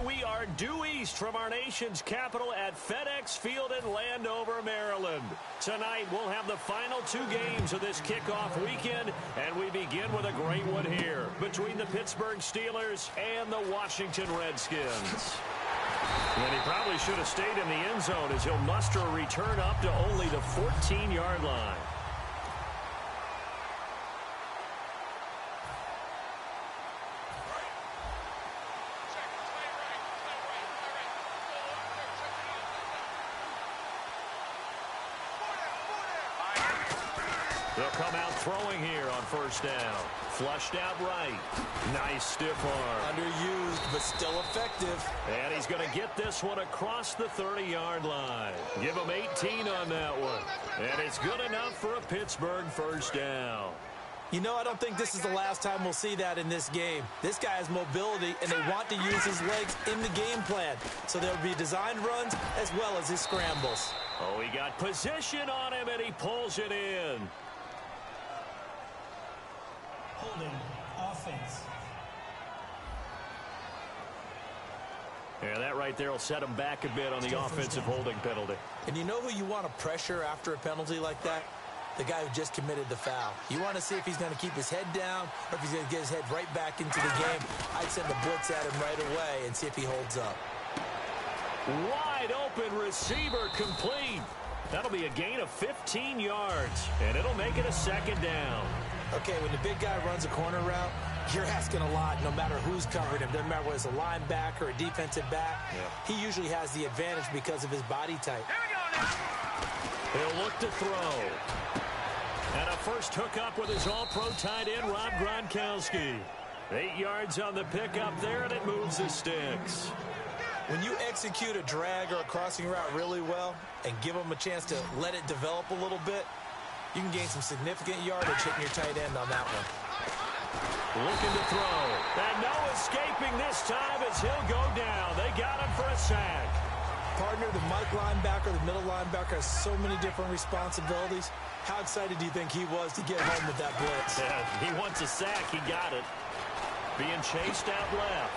we are due east from our nation's capital at FedEx Field in Landover, Maryland. Tonight, we'll have the final two games of this kickoff weekend, and we begin with a great one here between the Pittsburgh Steelers and the Washington Redskins. And he probably should have stayed in the end zone as he'll muster a return up to only the 14-yard line. They'll come out throwing here on first down. Flushed out right. Nice stiff arm. Underused, but still effective. And he's going to get this one across the 30-yard line. Give him 18 on that one. And it's good enough for a Pittsburgh first down. You know, I don't think this is the last time we'll see that in this game. This guy has mobility, and they want to use his legs in the game plan. So there'll be designed runs as well as his scrambles. Oh, he got position on him, and he pulls it in. Holding offense. Yeah, that right there will set him back a bit on the offensive holding penalty. And you know who you want to pressure after a penalty like that? The guy who just committed the foul. You want to see if he's going to keep his head down or if he's going to get his head right back into the game. I'd send the blitz at him right away and see if he holds up. Wide open receiver complete. That'll be a gain of 15 yards, and it'll make it a second down. Okay, when the big guy runs a corner route, you're asking a lot no matter who's covering him. Doesn't matter whether it's a linebacker or a defensive back. Yeah. He usually has the advantage because of his body type. He'll look to throw. And a first hookup with his all-pro tight end, Rob Gronkowski. 8 yards on the pickup there, and it moves the sticks. When you execute a drag or a crossing route really well and give them a chance to let it develop a little bit, you can gain some significant yardage hitting your tight end on that one. Looking to throw. And no escaping this time as he'll go down. They got him for a sack. Partner, the Mike linebacker, the middle linebacker has so many different responsibilities. How excited do you think he was to get home with that blitz? Yeah, he wants a sack. He got it. Being chased out left.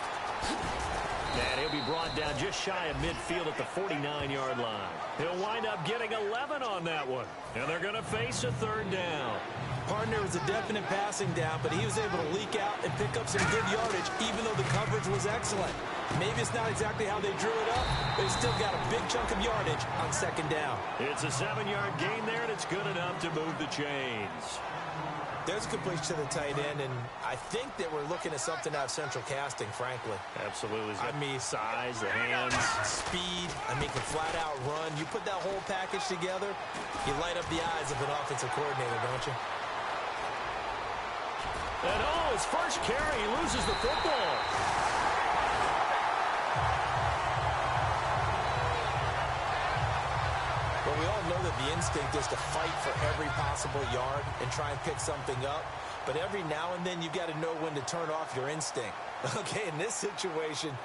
And he'll be brought down just shy of midfield at the 49-yard line. He'll wind up getting 11 on that one. And they're going to face a third down. Partner was a definite passing down, but he was able to leak out and pick up some good yardage, even though the coverage was excellent. Maybe it's not exactly how they drew it up, but he still got a big chunk of yardage on second down. It's a 7-yard gain there, and it's good enough to move the chains. There's a completion to the tight end, and I think that we're looking at something out of central casting, frankly. Absolutely. I mean, size, the hands, speed. I mean, can flat out run. You put that whole package together, you light up the eyes of an offensive coordinator, don't you? And his first carry, he loses the football. Well, we all know that the instinct is to fight for every possible yard and try and pick something up. But every now and then, you've got to know when to turn off your instinct. Okay, in this situation,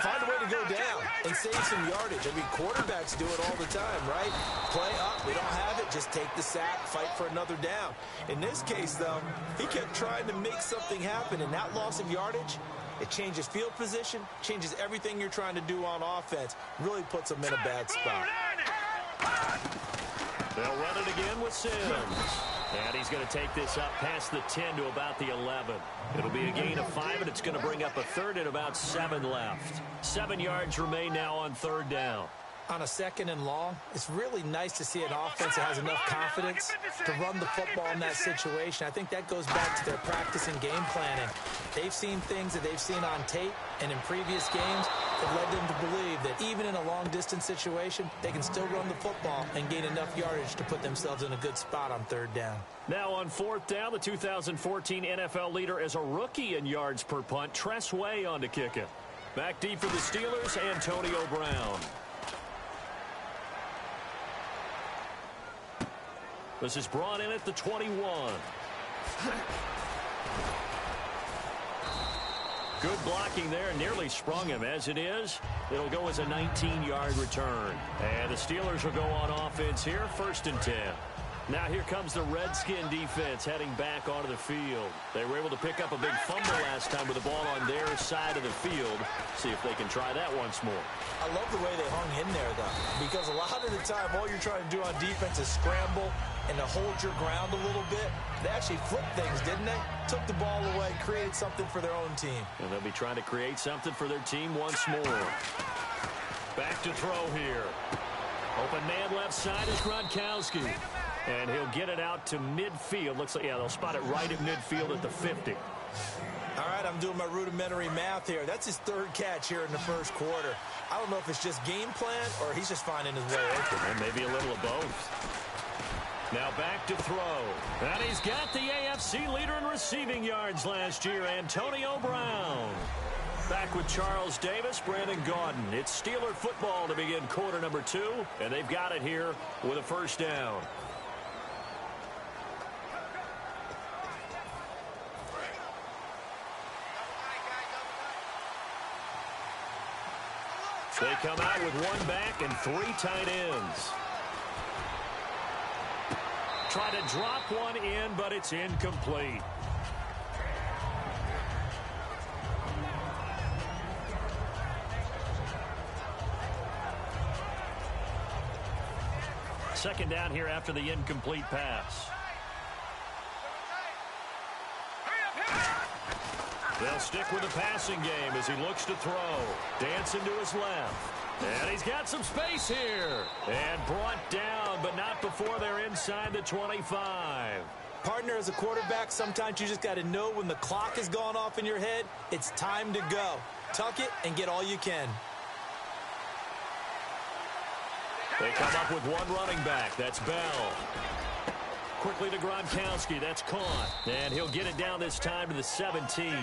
find a way to go down and save some yardage. I mean, quarterbacks do it all the time, right? Play up, we don't have it, just take the sack, fight for another down. In this case, though, he kept trying to make something happen, and that loss of yardage, it changes field position, changes everything you're trying to do on offense, really puts them in a bad spot. They'll run it again with Sims. And he's going to take this up past the 10 to about the 11. It'll be a gain of 5, and it's going to bring up a third and about 7 left. 7 yards remain now on third down. On a second and long, it's really nice to see an offense that has enough confidence to run the football in that situation. I think that goes back to their practice and game planning. They've seen things that they've seen on tape and in previous games that led them to believe that even in a long-distance situation, they can still run the football and gain enough yardage to put themselves in a good spot on third down. Now on fourth down, the 2014 NFL leader is a rookie in yards per punt, Tress Way on to kick it. Back deep for the Steelers, Antonio Brown. This is brought in at the 21. Good blocking there, nearly sprung him. As it is, it'll go as a 19-yard return. And the Steelers will go on offense here, 1st and 10. Now here comes the Redskin defense heading back onto the field. They were able to pick up a big fumble last this time with the ball on their side of the field. See if they can try that once more. I love the way they hung in there, though, because a lot of the time, all you're trying to do on defense is scramble and to hold your ground a little bit. They actually flipped things, didn't they? Took the ball away, created something for their own team. And they'll be trying to create something for their team once more. Back to throw here. Open man left side is Gronkowski. And he'll get it out to midfield. Looks like, yeah, they'll spot it right at midfield at the 50. All right, I'm doing my rudimentary math here. That's his third catch here in the first quarter. I don't know if it's just game plan or he's just finding his way open. And maybe a little of both. Now back to throw. And he's got the AFC leader in receiving yards last year, Antonio Brown. Back with Charles Davis, Brandon Gaudin. It's Steeler football to begin quarter number 2, and they've got it here with a first down. They come out with one back and 3 tight ends. Try to drop one in, but it's incomplete. Second down here after the incomplete pass. They'll stick with the passing game as he looks to throw. Dancing to his left. And he's got some space here. And brought down, but not before they're inside the 25. Partner, as a quarterback, sometimes you just got to know when the clock has gone off in your head, it's time to go. Tuck it and get all you can. They come up with one running back. That's Bell. Quickly to Gronkowski. That's caught. And he'll get it down this time to the 17.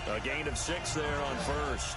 A gain of 6 there on first.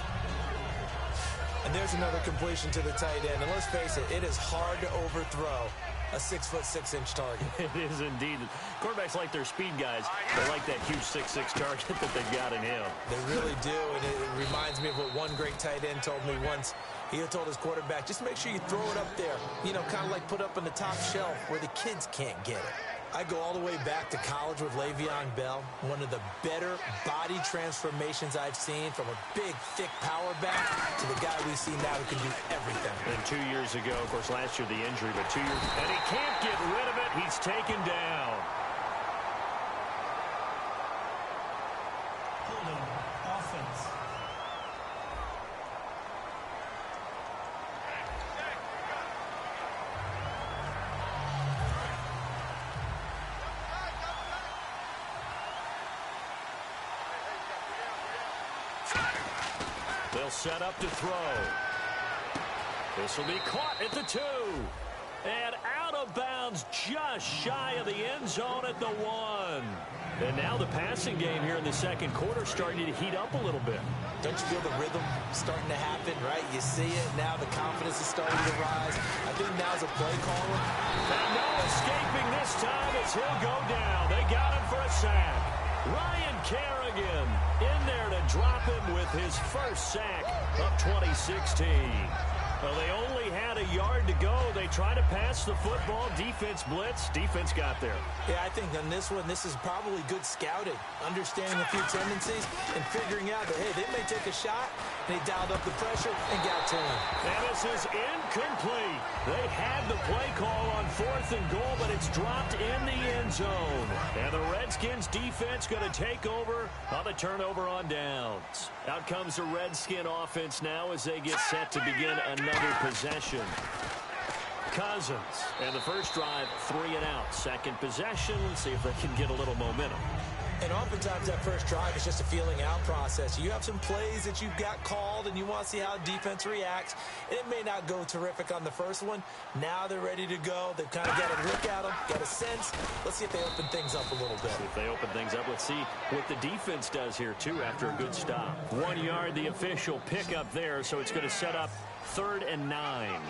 And there's another completion to the tight end. And let's face it, it is hard to overthrow a 6'6" target. It is indeed. Quarterbacks like their speed guys. They like that huge 6'6" target that they've got in him. They really do. And it reminds me of what one great tight end told me once. He told his quarterback, just make sure you throw it up there. You know, kind of like put up on the top shelf where the kids can't get it. I go all the way back to college with Le'Veon Bell. One of the better body transformations I've seen, from a big, thick power back to the guy we see now who can do everything. And 2 years ago, of course, last year the injury, but 2 years, and he can't get rid of it. He's taken down. Holding offense. They'll set up to throw. This will be caught at the 2. And out of bounds just shy of the end zone at the 1. And now the passing game here in the second quarter starting to heat up a little bit. Don't you feel the rhythm starting to happen, right? You see it. Now the confidence is starting to rise. I think now's a play caller. And no escaping this time as he'll go down. They got him for a sack. Ryan Kerrigan in there to drop him with his first sack of 2016. Well, they only had a yard to go. They tried to pass the football. Defense blitz. Defense got there. Yeah, I think on this one, this is probably good scouting, understanding a few tendencies, and figuring out that, hey, they may take a shot. They dialed up the pressure and got to him. And this is incomplete. They had the play call on 4th and goal, but it's dropped in the end zone. And the Redskins defense going to take over on the turnover on downs. Out comes the Redskin offense now as they get set to begin another possession. Cousins, and the first drive, 3 and out. Second possession, let's see if they can get a little momentum. And oftentimes that first drive is just a feeling out process. You have some plays that you've got called and you want to see how defense reacts. And it may not go terrific on the first one. Now they're ready to go. They've kind of got a look at them, got a sense. Let's see if they open things up a little bit. See if they open things up. Let's see what the defense does here, too, after a good stop. 1 yard, the official pickup there, so it's going to set up 3rd and 9.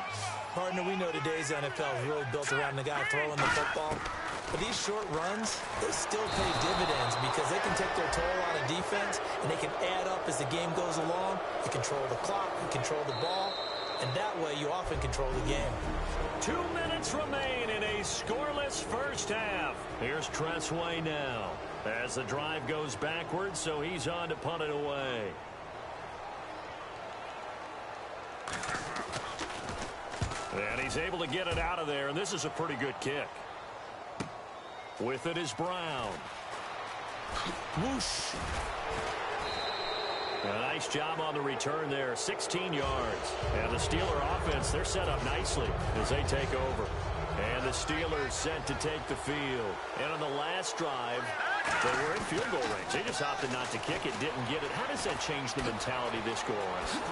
Partner, we know today's NFL is really built around the guy throwing the football. But these short runs, they still pay dividends because they can take their toll on a defense and they can add up as the game goes along. You control the clock, you control the ball. and that way you often control the game. 2 minutes remain in a scoreless first half. Here's Tressway now as the drive goes backwards, so he's on to punt it away. And he's able to get it out of there, and this is a pretty good kick. With it is Brown. Whoosh. A nice job on the return there, 16 yards. And the Steeler offense, they're set up nicely as they take over. And the Steelers set to take the field. And on the last drive, they were in field goal range. They just opted not to kick it, didn't get it. How does that change the mentality this go on?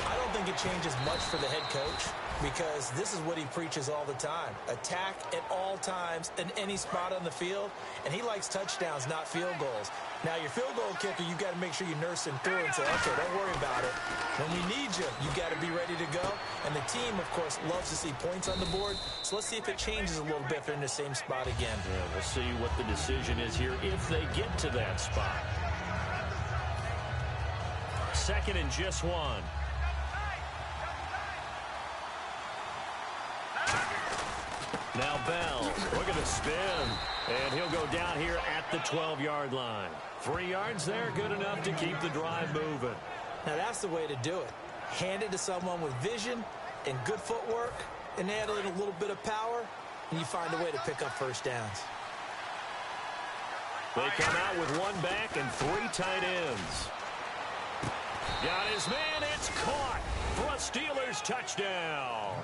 I don't think it changes much for the head coach, because this is what he preaches all the time. Attack at all times in any spot on the field, and he likes touchdowns, not field goals. Now, your field goal kicker, you've got to make sure you nurse him through and say, okay, don't worry about it. When we need you, you've got to be ready to go. And the team, of course, loves to see points on the board, so let's see if it changes a little bit if they're in the same spot again. Yeah, we'll see what the decision is here if they get to that spot. 2nd and just 1. Now Bell, look at the spin, and he'll go down here at the 12-yard line. 3 yards there, good enough to keep the drive moving. Now that's the way to do it. Hand it to someone with vision and good footwork, and add in a little bit of power, and you find a way to pick up first downs. They come out with 1 back and 3 tight ends. Got his man, it's caught for a Steelers touchdown.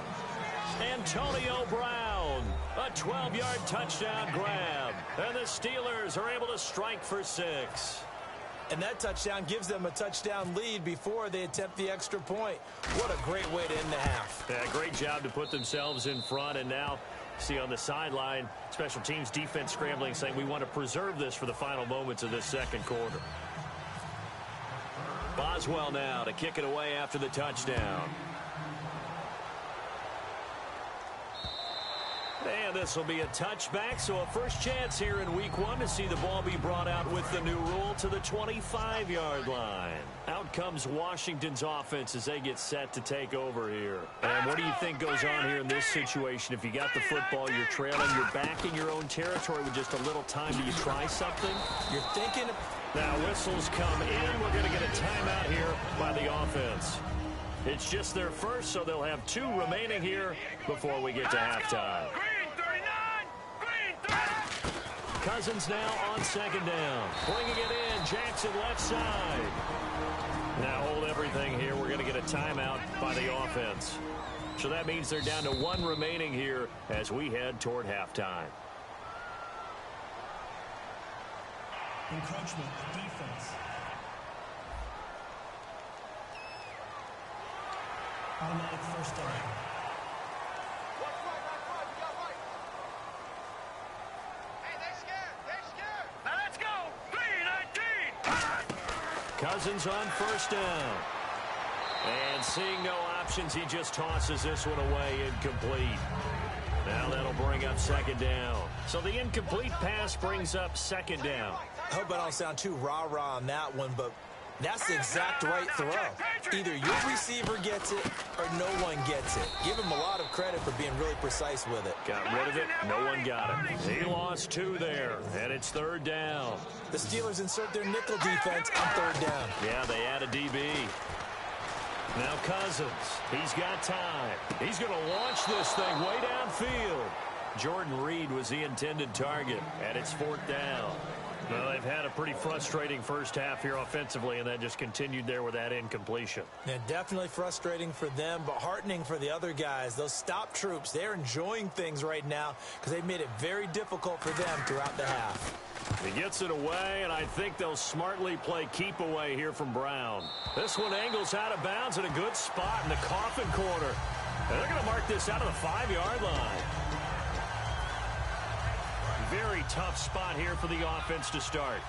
Antonio Brown, a 12-yard touchdown grab. And the Steelers are able to strike for 6. And that touchdown gives them a touchdown lead before they attempt the extra point. What a great way to end the half. Yeah, great job to put themselves in front. And now, see on the sideline, special teams defense scrambling, saying we want to preserve this for the final moments of this second quarter. Boswell now to kick it away after the touchdown. And this will be a touchback, so a first chance here in week 1 to see the ball be brought out with the new rule to the 25-yard line. Out comes Washington's offense as they get set to take over here. And what do you think goes on here in this situation? If you got the football, you're trailing, you're back in your own territory with just a little time. Do you try something? You're thinking. Now whistles come in. We're going to get a timeout here by the offense. It's just their first, so they'll have 2 remaining here before we get to halftime. Cousins now on 2nd down. Bringing it in, Jackson left side. Now hold everything here. We're going to get a timeout by the offense. So that means they're down to 1 remaining here as we head toward halftime. Encroachment, defense. Automatic first down. Cousins on 1st down. And seeing no options, he just tosses this one away, incomplete. Now that'll bring up 2nd down. So the incomplete pass brings up 2nd down. I hope I don't sound too rah-rah on that one, but that's the exact right throw. Either your receiver gets it or no one gets it. Give him a lot of credit for being really precise with it. Got rid of it. No one got it. He lost 2 there, and it's 3rd down. The Steelers insert their nickel defense on 3rd down. Yeah, they add a DB. Now Cousins. He's got time. He's going to launch this thing way downfield. Jordan Reed was the intended target, and it's 4th down. Well, they've had a pretty frustrating first half here offensively, and then just continued there with that incompletion. Yeah, definitely frustrating for them, but heartening for the other guys. Those stop troops, they're enjoying things right now because they've made it very difficult for them throughout the half. He gets it away, and I think they'll smartly play keep away here from Brown. This one angles out of bounds in a good spot in the coffin corner. And they're going to mark this out of the 5-yard line. Very tough spot here for the offense to start.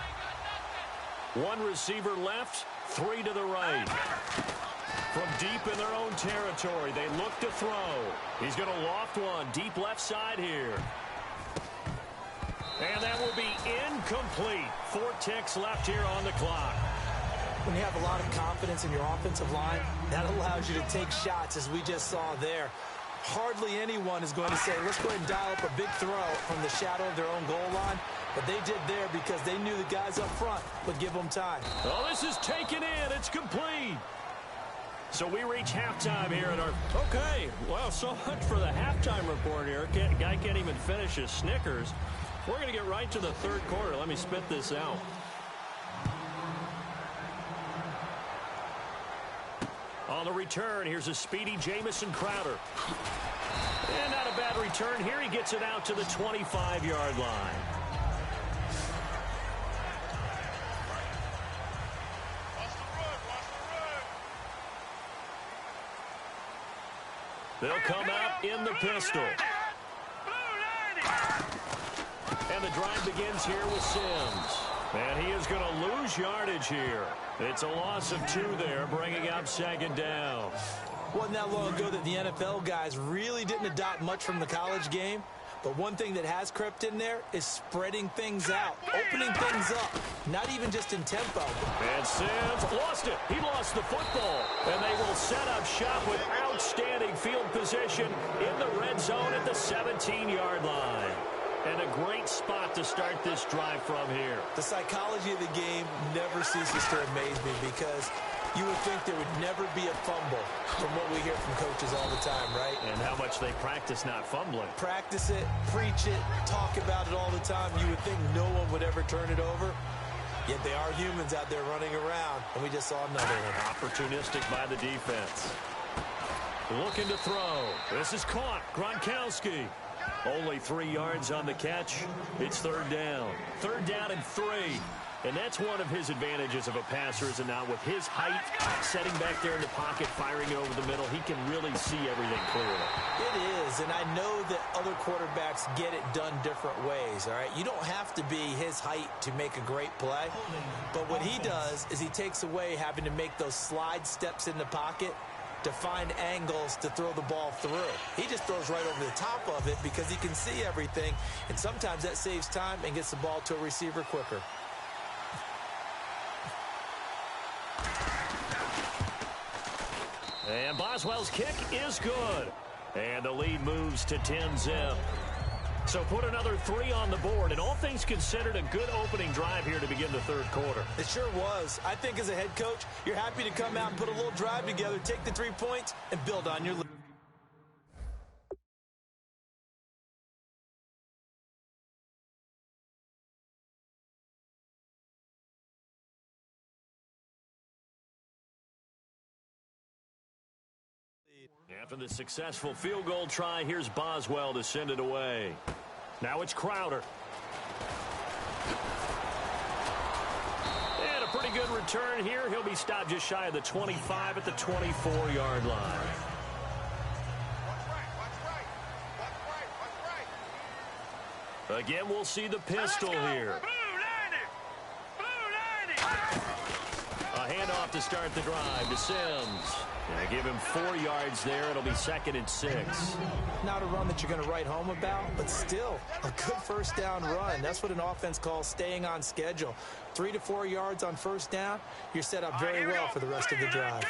1 receiver left, 3 to the right. From deep in their own territory, they look to throw. He's going to loft one deep left side here. And that will be incomplete. 4 ticks left here on the clock. When you have a lot of confidence in your offensive line, that allows you to take shots, as we just saw there. Hardly anyone is going to say, let's go ahead and dial up a big throw from the shadow of their own goal line. But they did there because they knew the guys up front would give them time. Oh, this is taken in. It's complete. So we reach halftime here at our... Okay, well, so much for the halftime report here. Guy can't even finish his Snickers. We're going to get right to the third quarter. Let me spit this out. On the return, here's a speedy Jamison Crowder. And not a bad return here. He gets it out to the 25-yard line. They'll come out in the pistol. And the drive begins here with Sims. And he is going to lose yardage here. It's a loss of 2 there, bringing up second down. Wasn't that long ago that the NFL guys really didn't adopt much from the college game. But one thing that has crept in there is spreading things out, opening things up, not even just in tempo. And Sims lost it. He lost the football. And they will set up shop with outstanding field position in the red zone at the 17-yard line. And a great spot to start this drive from here. The psychology of the game never ceases to amaze me because you would think there would never be a fumble from what we hear from coaches all the time, right? And how much they practice not fumbling. Practice it, preach it, talk about it all the time. You would think no one would ever turn it over. Yet they are humans out there running around, and we just saw another one. Opportunistic by the defense. Looking to throw. This is caught. Gronkowski. Only 3 yards on the catch. It's third down. Third down and 3. And that's one of his advantages of a passer, is it not? With his height, setting back there in the pocket, firing over the middle, he can really see everything clearly. It is, and I know that other quarterbacks get it done different ways, all right? You don't have to be his height to make a great play, but what he does is he takes away having to make those slide steps in the pocket to find angles to throw the ball through. He just throws right over the top of it because he can see everything, and sometimes that saves time and gets the ball to a receiver quicker. And Boswell's kick is good. And the lead moves to 10-zip. So put another 3 on the board, and all things considered, a good opening drive here to begin the third quarter. It sure was. I think as a head coach, you're happy to come out and put a little drive together, take the 3 points, and build on your lead. After the successful field goal try, here's Boswell to send it away. Now it's Crowder. And a pretty good return here. He'll be stopped just shy of the 25 at the 24-yard line. Again, we'll see the pistol here. A handoff to start the drive to Sims. And give him 4 yards there. It'll be 2nd and 6. Not a run that you're going to write home about, but still a good first down run. That's what an offense calls staying on schedule. 3 to 4 yards on first down, you're set up very well for the rest of the drive.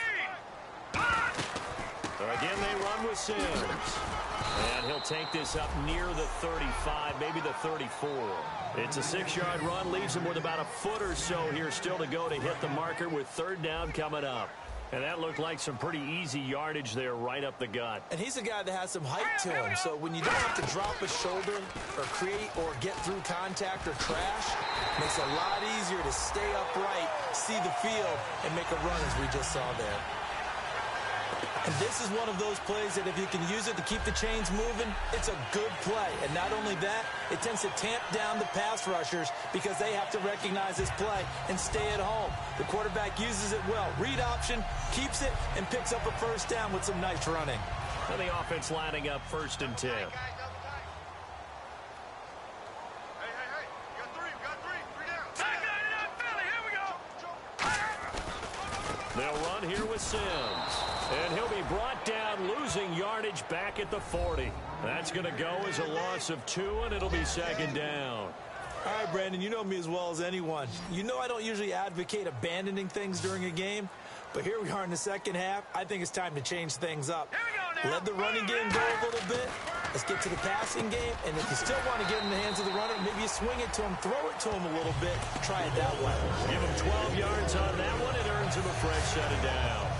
Again, they run with Sims. And he'll take this up near the 35, maybe the 34. It's a 6-yard run, leaves him with about a foot or so here still to go to hit the marker with third down coming up. And that looked like some pretty easy yardage there right up the gut. And he's a guy that has some height to him, so when you don't have to drop a shoulder or create or get through contact or trash, it makes it a lot easier to stay upright, see the field, and make a run as we just saw there. And this is one of those plays that if you can use it to keep the chains moving, it's a good play. And not only that, it tends to tamp down the pass rushers because they have to recognize this play and stay at home. The quarterback uses it well. Read option, keeps it, and picks up a first down with some nice running. And the offense lining up 1st and 10. They'll run here with Sims. And he'll be brought down, losing yardage back at the 40. That's going to go as a loss of 2, and it'll be 2nd down. All right, Brandon, you know me as well as anyone. You know I don't usually advocate abandoning things during a game, but here we are in the second half. I think it's time to change things up. Let the running game go a little bit. Let's get to the passing game, and if you still want to get in the hands of the runner, maybe you swing it to him, throw it to him a little bit, try it that way. Give him 12 yards on that one. It earns him a fresh set of downs.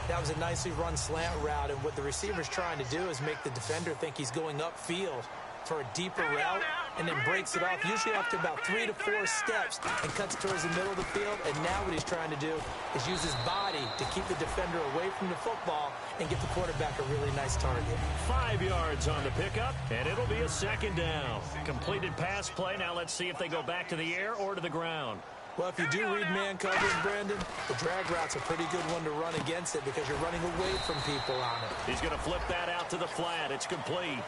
That was a nicely run slant route, and what the receiver's trying to do is make the defender think he's going upfield for a deeper route, and then breaks it off, usually after about 3 to 4 steps, and cuts towards the middle of the field. And now what he's trying to do is use his body to keep the defender away from the football and get the quarterback a really nice target. 5 yards on the pickup, and it'll be a second down. Completed pass play. Now let's see if they go back to the air or to the ground. Well, if you do read man coverage, Brandon, the drag route's a pretty good one to run against it because you're running away from people on it. He's going to flip that out to the flat. It's complete.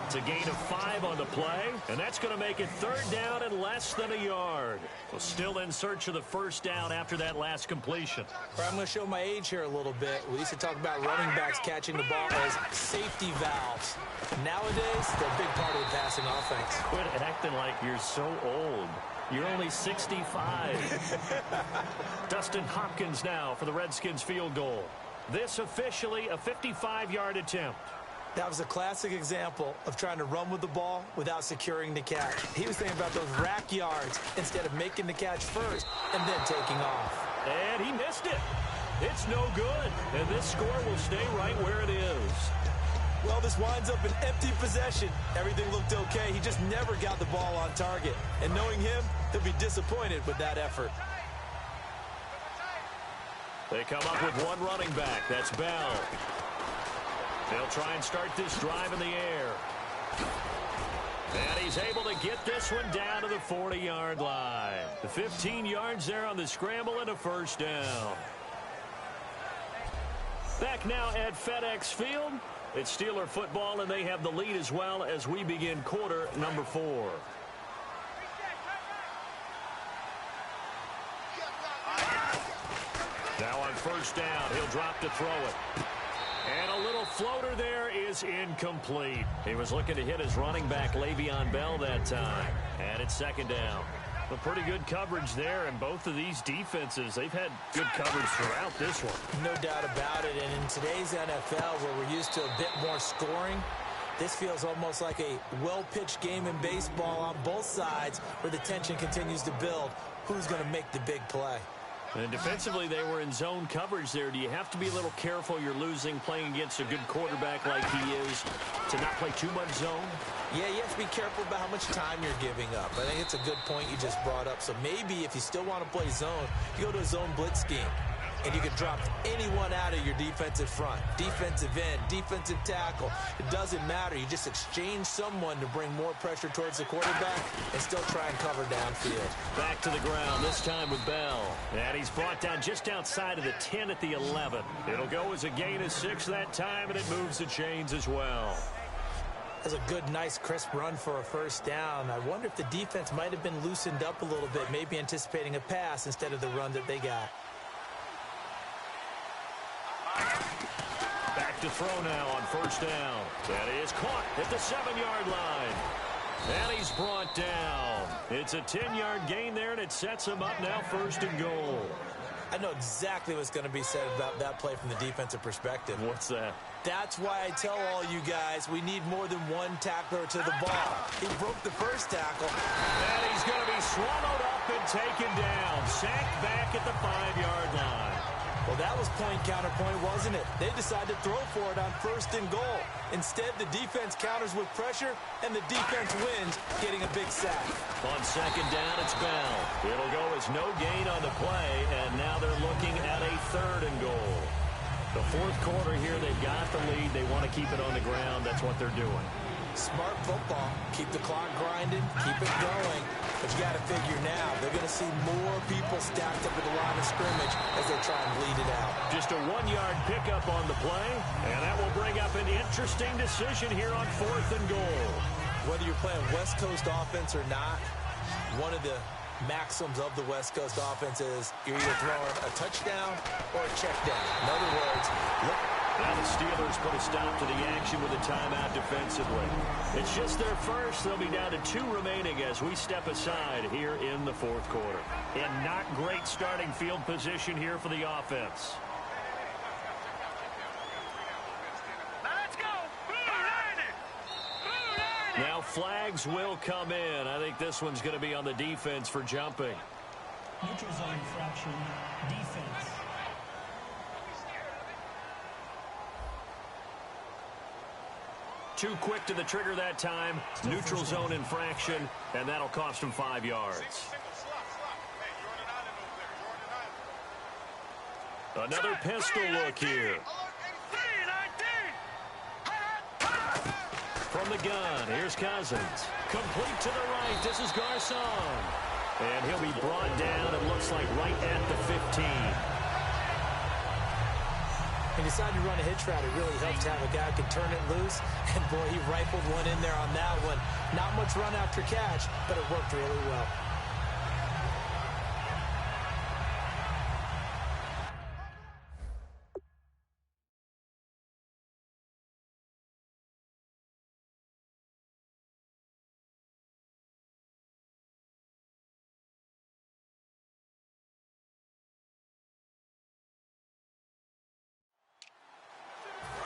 It's a gain of 5 on the play, and that's going to make it third down and less than a yard. Well, still in search of the first down after that last completion. I'm going to show my age here a little bit. We used to talk about running backs catching the ball as safety valves. Nowadays, they're a big part of the passing offense. Quit acting like you're so old. You're only 65. Dustin Hopkins now for the Redskins field goal. This officially a 55-yard attempt. That was a classic example of trying to run with the ball without securing the catch. He was thinking about those rack yards instead of making the catch first and then taking off. And he missed it. It's no good. And this score will stay right where it is. Well, this winds up an empty possession. Everything looked okay. He just never got the ball on target. And knowing him, he'll be disappointed with that effort. They come up with one running back. That's Bell. They'll try and start this drive in the air. And he's able to get this one down to the 40-yard line. The 15 yards there on the scramble and a first down. Back now at FedEx Field. It's Steeler football, and they have the lead as well as we begin quarter number 4. Now on first down, he'll drop to throw it. And a little floater there is incomplete. He was looking to hit his running back, Le'Veon Bell, that time. And it's second down. But pretty good coverage there, and both of these defenses, they've had good coverage throughout this one. No doubt about it, and in today's NFL, where we're used to a bit more scoring, this feels almost like a well-pitched game in baseball on both sides where the tension continues to build. Who's going to make the big play? And defensively, they were in zone coverage there. Do you have to be a little careful you're losing playing against a good quarterback like he is to not play too much zone? Yeah, you have to be careful about how much time you're giving up. I think it's a good point you just brought up. So maybe if you still want to play zone, you go to a zone blitz scheme. And you can drop anyone out of your defensive front. Defensive end, defensive tackle. It doesn't matter. You just exchange someone to bring more pressure towards the quarterback and still try and cover downfield. Back to the ground, this time with Bell. And he's brought down just outside of the 10 at the 11. It'll go as a gain of 6 that time, and it moves the chains as well. That's a good, nice, crisp run for a first down. I wonder if the defense might have been loosened up a little bit, maybe anticipating a pass instead of the run that they got. Back to throw now on first down. That is caught at the 7-yard line. And he's brought down. It's a 10-yard gain there, and it sets him up now first and goal. I know exactly what's going to be said about that play from the defensive perspective. What's that? That's why I tell all you guys we need more than one tackler to the ball. He broke the first tackle. And he's going to be swallowed up and taken down. Sacked back at the 5-yard line. Well, that was point counterpoint, wasn't it? They decided to throw for it on first and goal. Instead, the defense counters with pressure, and the defense wins, getting a big sack. On second down, it's Bell. It'll go as no gain on the play, and now they're looking at a third and goal. The fourth quarter here, they've got the lead. They want to keep it on the ground. That's what they're doing. Smart football. Keep the clock grinding. Keep it going. But you got to figure now, they're going to see more people stacked up at the line of scrimmage as they try and bleed it out. Just a 1-yard pickup on the play, and that will bring up an interesting decision here on fourth and goal. Whether you're playing West Coast offense or not, one of the maxims of the West Coast offense is you're either throwing a touchdown or a check down. In other words, look Now the Steelers put a stop to the action with a timeout defensively. It's just their first. They'll be down to 2 remaining as we step aside here in the fourth quarter. And not great starting field position here for the offense. Now flags will come in. I think this one's going to be on the defense for jumping. Neutral zone infraction, defense. Too quick to the trigger that time. Neutral zone infraction, and that'll cost him 5 yards. Another pistol look here. From the gun, here's Cousins. Complete to the right, this is Garcon. And he'll be brought down, it looks like right at the 15. He decided to run a hitch route. It really helps to have a guy who can turn it loose. And, boy, he rifled one in there on that one. Not much run after catch, but it worked really well.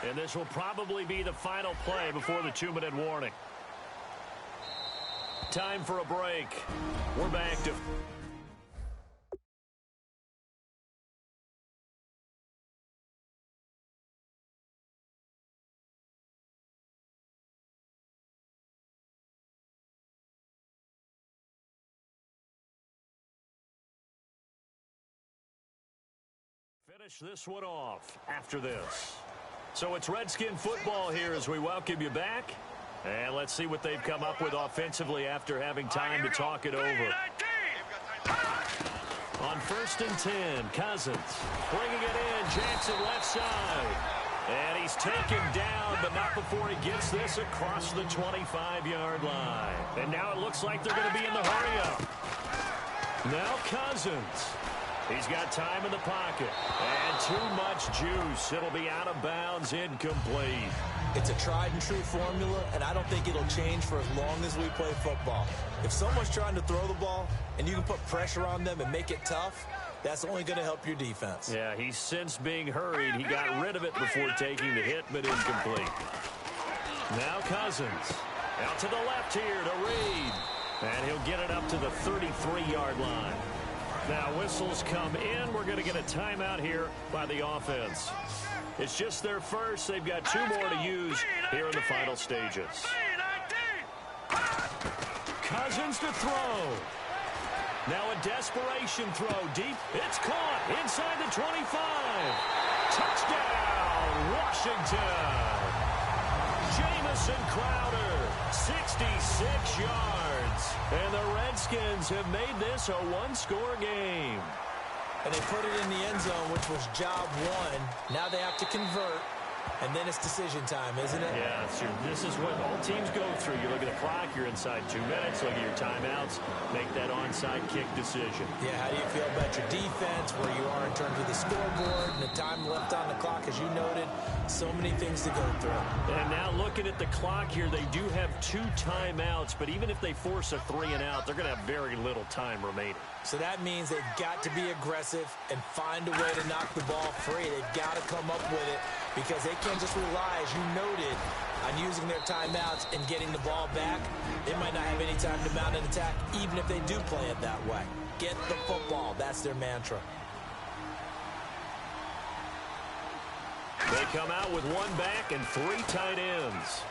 And this will probably be the final play before the 2-minute warning. Time for a break. We're back to... Finish this one off after this. So it's Redskin football here as we welcome you back. And let's see what they've come up with offensively after having time to talk it over. On 1st and 10, Cousins bringing it in. Jackson left side. And he's taken down, but not before he gets this across the 25-yard line. And now it looks like they're going to be in the hurry-up. Now Cousins. He's got time in the pocket. And too much juice. It'll be out of bounds, incomplete. It's a tried-and-true formula, and I don't think it'll change for as long as we play football. If someone's trying to throw the ball and you can put pressure on them and make it tough, that's only going to help your defense. Yeah, he's since being hurried. He got rid of it before taking the hit, but incomplete. Now Cousins. Out to the left here to Reed. And he'll get it up to the 33-yard line. Now whistles come in. We're going to get a timeout here by the offense. It's just their first. They've got 2 more to use here in the final stages. Cousins to throw. Now a desperation throw deep. It's caught inside the 25. Touchdown, Washington. Jamison Crowder, 66 yards. And the Redskins have made this a 1-score game. And they put it in the end zone, which was job 1. Now they have to convert. And then it's decision time, isn't it? Yeah, sure. This is what all teams go through. You look at the clock, you're inside 2 minutes. Look at your timeouts. Make that onside kick decision. Yeah, how do you feel about your defense, where you are in terms of the scoreboard, and the time left on the clock, as you noted? So many things to go through. And now looking at the clock here, they do have 2 timeouts, but even if they force a 3-and-out, they're going to have very little time remaining. So that means they've got to be aggressive and find a way to knock the ball free. They've got to come up with it because they can't just rely, as you noted, on using their timeouts and getting the ball back. They might not have any time to mount an attack, even if they do play it that way. Get the football. That's their mantra. They come out with 1 back and 3 tight ends.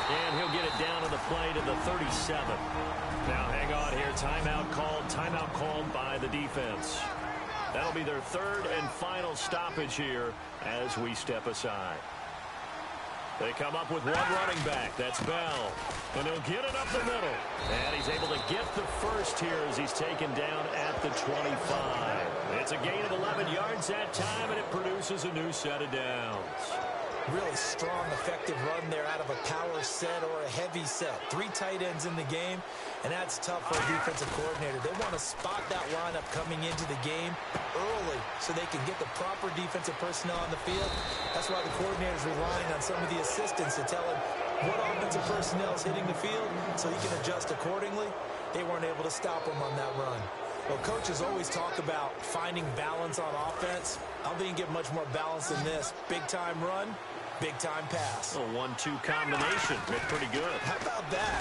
And he'll get it down on the play to the 37. Now hang on here. Timeout called by the defense. That'll be their 3rd and final stoppage here as we step aside. They come up with 1 running back. That's Bell. And he'll get it up the middle. And he's able to get the first here as he's taken down at the 25. It's a gain of 11 yards that time, and it produces a new set of downs. Really strong, effective run there out of a power set or a heavy set. 3 tight ends in the game, and that's tough for a defensive coordinator. They want to spot that lineup coming into the game early early so they can get the proper defensive personnel on the field. That's why the coordinator's relying on some of the assistants to tell him what offensive personnel is hitting the field so he can adjust accordingly. They weren't able to stop him on that run. Well, coaches always talk about finding balance on offense. I don't think you can get much more balance than this. Big-time run, big-time pass. A 1-2 combination. Looked pretty good. How about that?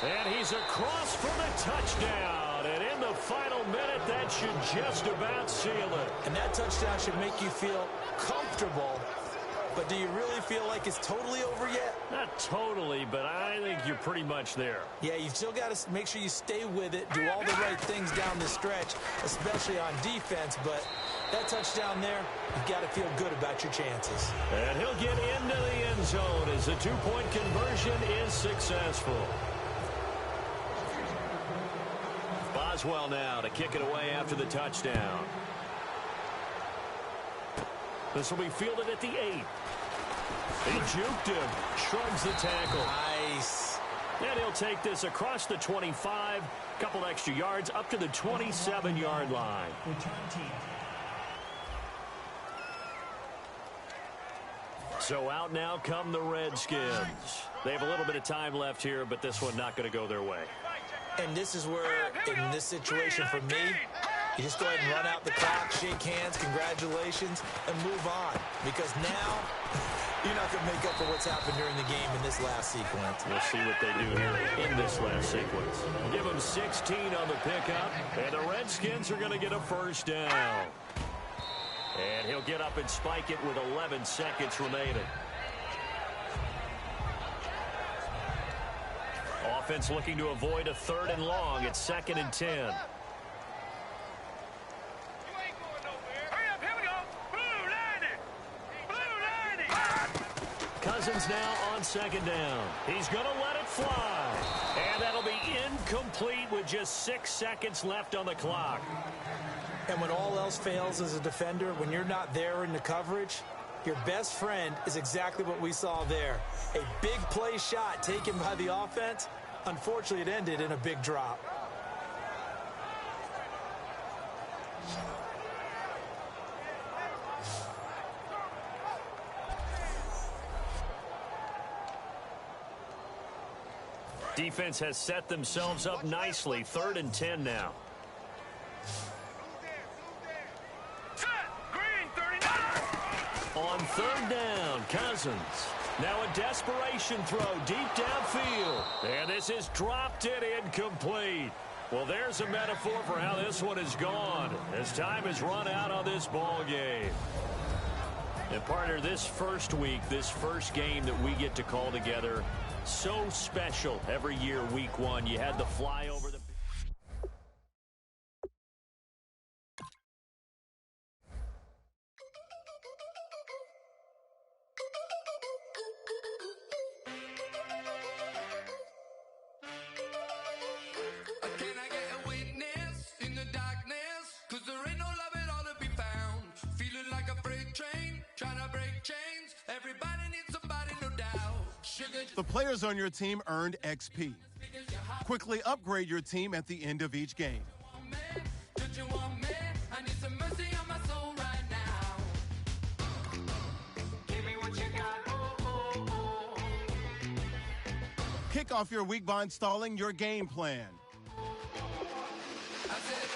And he's across for the touchdown. And in the final minute, that should just about seal it. And that touchdown should make you feel comfortable. But do you really feel like it's totally over yet? Not totally, but I think you're pretty much there. Yeah, you've still got to make sure you stay with it, do all the right things down the stretch, especially on defense. But that touchdown there, you've got to feel good about your chances. And he'll get into the end zone as the two-point conversion is successful. Boswell now to kick it away after the touchdown. This will be fielded at the 8. He juked him, shrugs the tackle. Nice. And he'll take this across the 25, couple extra yards up to the 27-yard line. Return team. So out now come the Redskins. They have a little bit of time left here, but this one not going to go their way. And this is where, in this situation for me, you just go ahead and run out the clock, shake hands, congratulations, and move on. Because now, you're not going to make up for what's happened during the game in this last sequence. We'll see what they do here in this last sequence. Give them 16 on the pickup, and the Redskins are going to get a first down. And he'll get up and spike it with 11 seconds remaining. Offense looking to avoid a 3rd and long. It's 2nd and 10. Cousins now on 2nd down. He's going to let it fly. And that'll be incomplete with just 6 seconds left on the clock. And when all else fails as a defender, when you're not there in the coverage, your best friend is exactly what we saw there. A big play shot taken by the offense. Unfortunately, it ended in a big drop. Defense has set themselves up nicely. 3rd and 10 now. On 3rd down, Cousins. Now a desperation throw deep downfield. And this is dropped it incomplete. Well, there's a metaphor for how this one is gone. As time has run out on this ball game. And partner, this first week, this first game that we get to call together, so special every year, week 1. You had the fly over the... The players on your team earned XP. Quickly upgrade your team at the end of each game. Kick off your week by installing your game plan. I said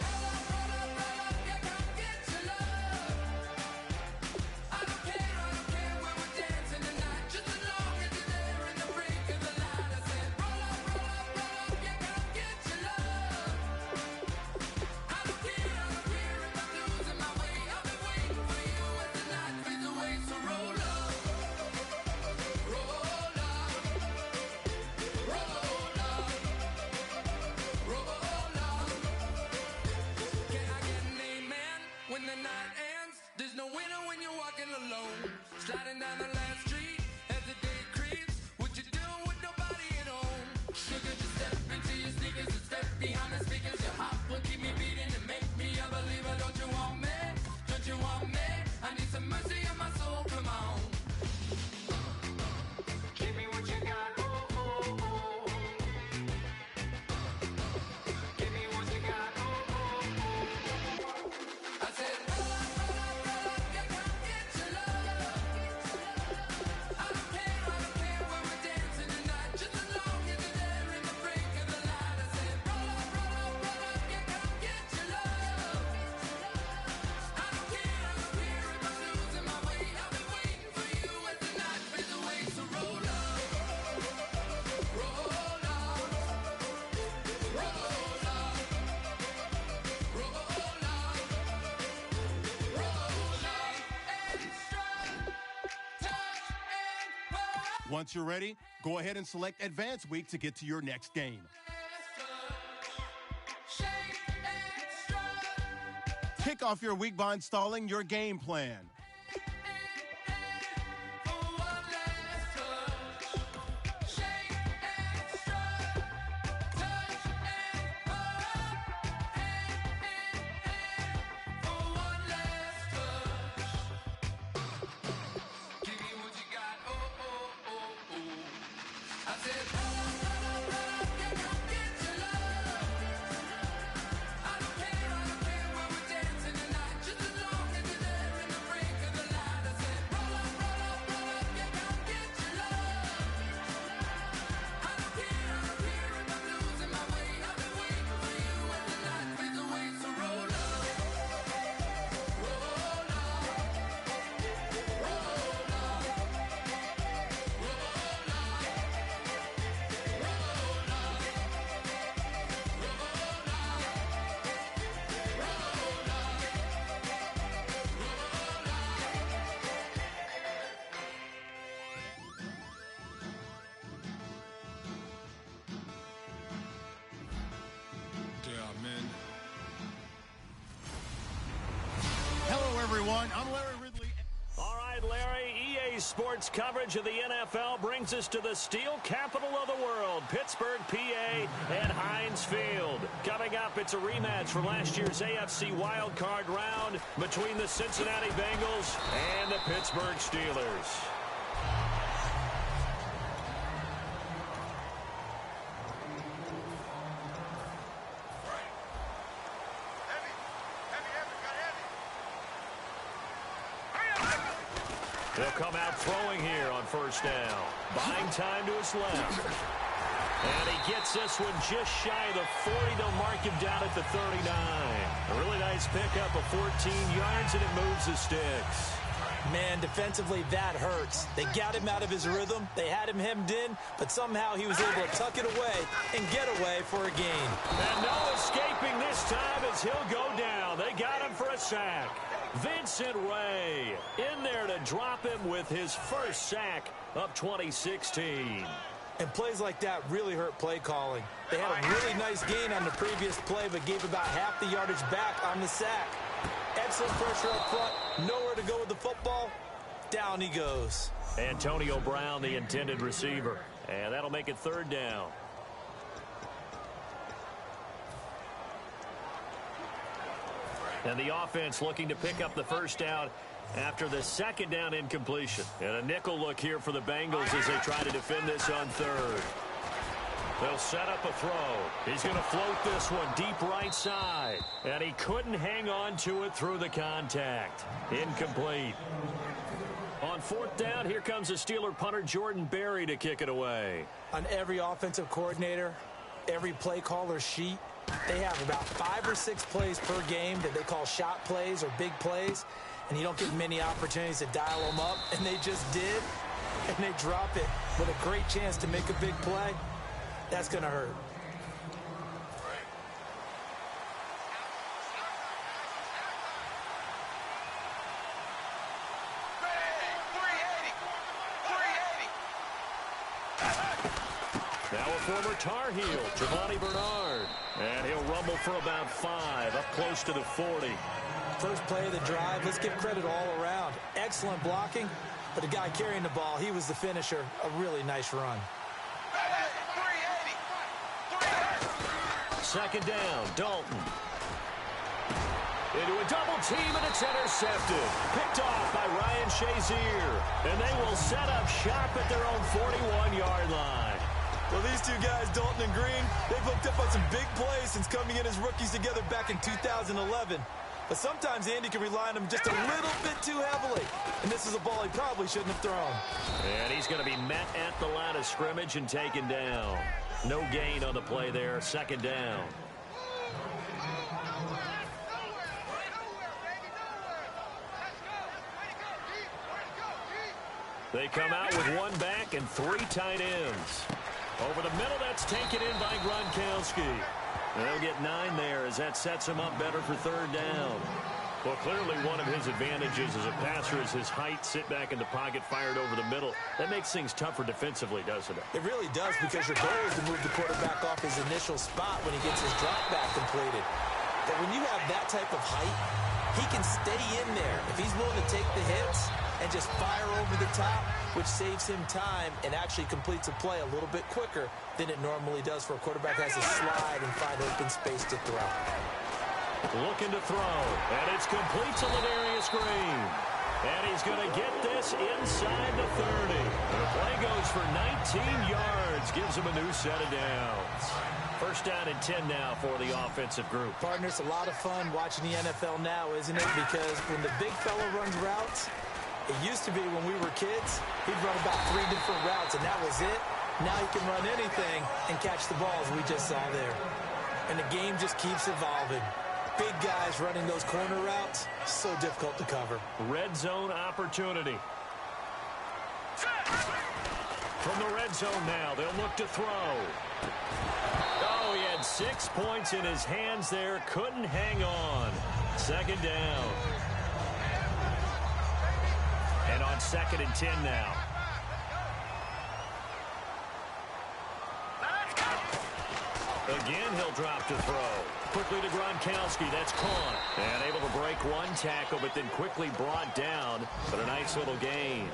Once you're ready, go ahead and select Advanced Week to get to your next game. Kick off your week by installing your game plan. Hello, everyone. I'm Larry Ridley. All right, Larry, EA Sports coverage of the NFL brings us to the steel capital of the world, Pittsburgh, PA, and Heinz Field. Coming up, it's a rematch from last year's AFC wildcard round between the Cincinnati Bengals and the Pittsburgh Steelers. He'll come out throwing here on first down. Buying time to his left. And he gets this one just shy of the 40. They'll mark him down at the 39. A really nice pickup of 14 yards, and it moves the sticks. Man, defensively, that hurts. They got him out of his rhythm. They had him hemmed in, but somehow he was able to tuck it away and get away for a gain. And no escaping this time as he'll go down. They got him for a sack. Vincent Ray in there to drop him with his first sack of 2016. And plays like that really hurt play calling. They had a really nice gain on the previous play, but gave about half the yardage back on the sack. Excellent pressure up front. Nowhere to go with the football. Down he goes. Antonio Brown, the intended receiver. And that'll make it third down. And the offense looking to pick up the first down after the second down incompletion. And a nickel look here for the Bengals as they try to defend this on third. They'll set up a throw. He's going to float this one deep right side. And he couldn't hang on to it through the contact. Incomplete. On fourth down, here comes the Steeler punter Jordan Berry to kick it away. On every offensive coordinator, every play caller sheet, they have about 5 or 6 plays per game that they call shot plays or big plays, and you don't get many opportunities to dial them up, and they just did, and they drop it with a great chance to make a big play. That's going to hurt. Now a former Tar Heel, Giovanni Bernard. And he'll rumble for about 5, up close to the 40. First play of the drive, let's give credit all around. Excellent blocking, but the guy carrying the ball, he was the finisher. A really nice run. Second down, Dalton. Into a double team, and it's intercepted. Picked off by Ryan Shazier. And they will set up shop at their own 41-yard line. Well, these two guys, Dalton and Green, they've hooked up on some big plays since coming in as rookies together back in 2011. But sometimes Andy can rely on them just a little bit too heavily. And this is a ball he probably shouldn't have thrown. And he's going to be met at the line of scrimmage and taken down. No gain on the play there, second down. They come out with one back and 3 tight ends. Over the middle, that's taken in by Gronkowski. They'll get 9 there as that sets him up better for third down. Well, clearly one of his advantages as a passer is his height. Sit back in the pocket, fired over the middle. That makes things tougher defensively, doesn't it? It really does, because your goal is to move the quarterback off his initial spot when he gets his drop back completed. But when you have that type of height, he can stay in there if he's willing to take the hits and just fire over the top, which saves him time and actually completes a play a little bit quicker than it normally does for a quarterback who has to slide and find open space to throw. Looking to throw, and it's complete to Ladarius Green. And he's going to get this inside the 30. The play goes for 19 yards, gives him a new set of downs. First down and 10 now for the offensive group. Partner, it's a lot of fun watching the NFL now, isn't it? Because when the big fella runs routes, it used to be when we were kids, he'd run about 3 different routes, and that was it. Now he can run anything and catch the ball, as we just saw there. And the game just keeps evolving. Big guys running those corner routes, so difficult to cover. Red zone opportunity. From the red zone now, they'll look to throw. Oh, he had 6 points in his hands there. Couldn't hang on. Second down. And on 2nd and 10 now. Again, he'll drop to throw. Quickly to Gronkowski. That's caught. And able to break one tackle, but then quickly brought down. But a nice little gain.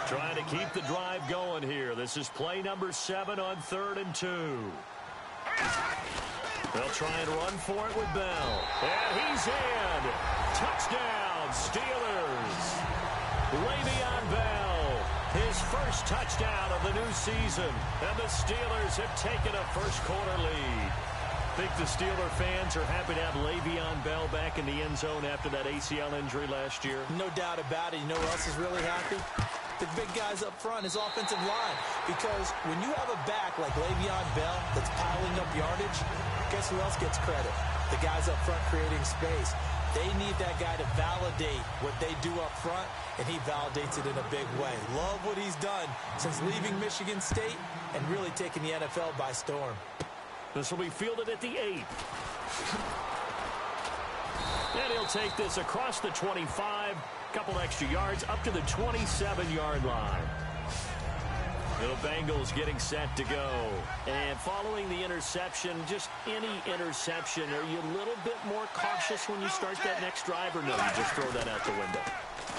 Trying to keep the drive going here. This is play number 7 on 3rd and 2. They'll try and run for it with Bell. And he's in. Touchdown, Steelers. Le'Veon Bell, his first touchdown of the new season. And the Steelers have taken a first-quarter lead. I think the Steeler fans are happy to have Le'Veon Bell back in the end zone after that ACL injury last year. No doubt about it. You know who else is really happy? The big guys up front, his offensive line. Because when you have a back like Le'Veon Bell that's piling up yardage, guess who else gets credit? The guys up front creating space. They need that guy to validate what they do up front, and he validates it in a big way. Love what he's done since leaving Michigan State and really taking the NFL by storm. This will be fielded at the 8. And he'll take this across the 25, couple extra yards, up to the 27-yard line. The Bengals getting set to go. And following the interception, just any interception, are you a little bit more cautious when you start that next drive, or no, you just throw that out the window?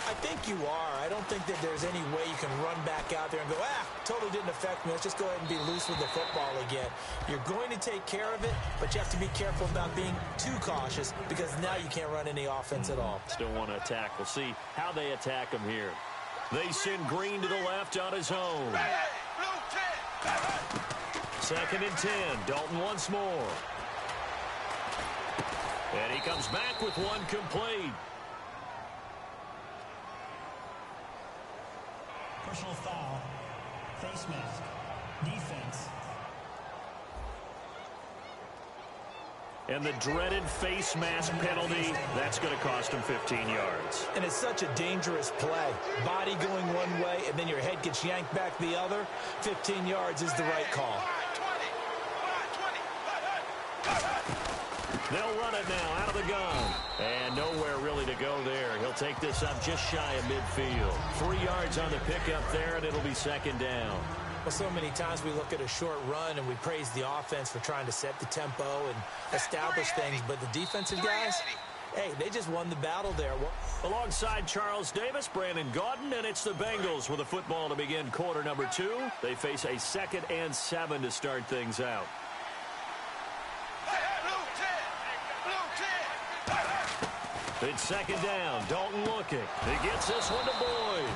I think you are. I don't think that there's any way you can run back out there and go, totally didn't affect me. Let's just go ahead and be loose with the football again. You're going to take care of it, but you have to be careful about being too cautious, because now you can't run any offense at all. Still want to attack. We'll see how they attack him here. They send Green to the left on his own. 2nd and 10. Dalton once more. And he comes back with one complete. Personal foul. Face mask. Defense. And the dreaded face mask penalty, that's going to cost him 15 yards. And it's such a dangerous play. Body going one way, and then your head gets yanked back the other. 15 yards is the right call. They'll run it now out of the gun. And nowhere really to go there. He'll take this up just shy of midfield. 3 yards on the pickup there, and it'll be 2nd down. Well, so many times we look at a short run and we praise the offense for trying to set the tempo and establish things, but the defensive guys, hey, they just won the battle there. Alongside Charles Davis, Brandon Gaudin, and it's the Bengals with a football to begin quarter number 2. They face a 2nd and 7 to start things out. It's 2nd down. Dalton looking. He gets this one to Boyd.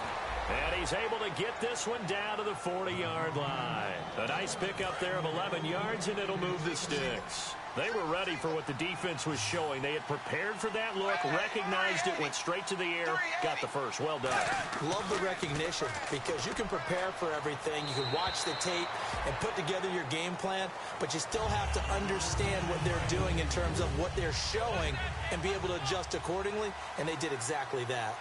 And he's able to get this one down to the 40-yard line. A nice pickup there of 11 yards, and it'll move the sticks. They were ready for what the defense was showing. They had prepared for that look, recognized it, went straight to the air, got the first. Well done. Love the recognition, because you can prepare for everything. You can watch the tape and put together your game plan, but you still have to understand what they're doing in terms of what they're showing and be able to adjust accordingly, and they did exactly that.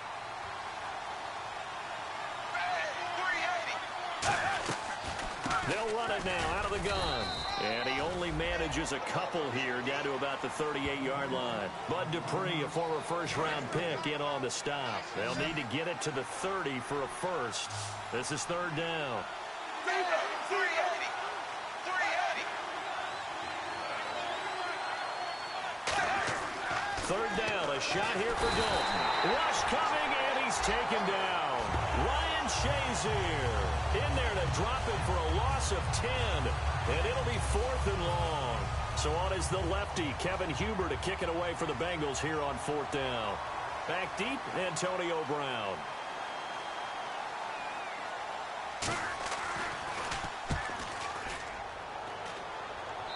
They'll run it now out of the gun. And he only manages a couple here down to about the 38-yard line. Bud Dupree, a former first-round pick, in on the stop. They'll need to get it to the 30 for a first. This is third down. Third down, a shot here for Dalton. Rush coming, and he's taken down. Ryan Shazier in there to drop him for a loss of 10. And it'll be 4th and long. So on is the lefty, Kevin Huber, to kick it away for the Bengals here on 4th down. Back deep, Antonio Brown.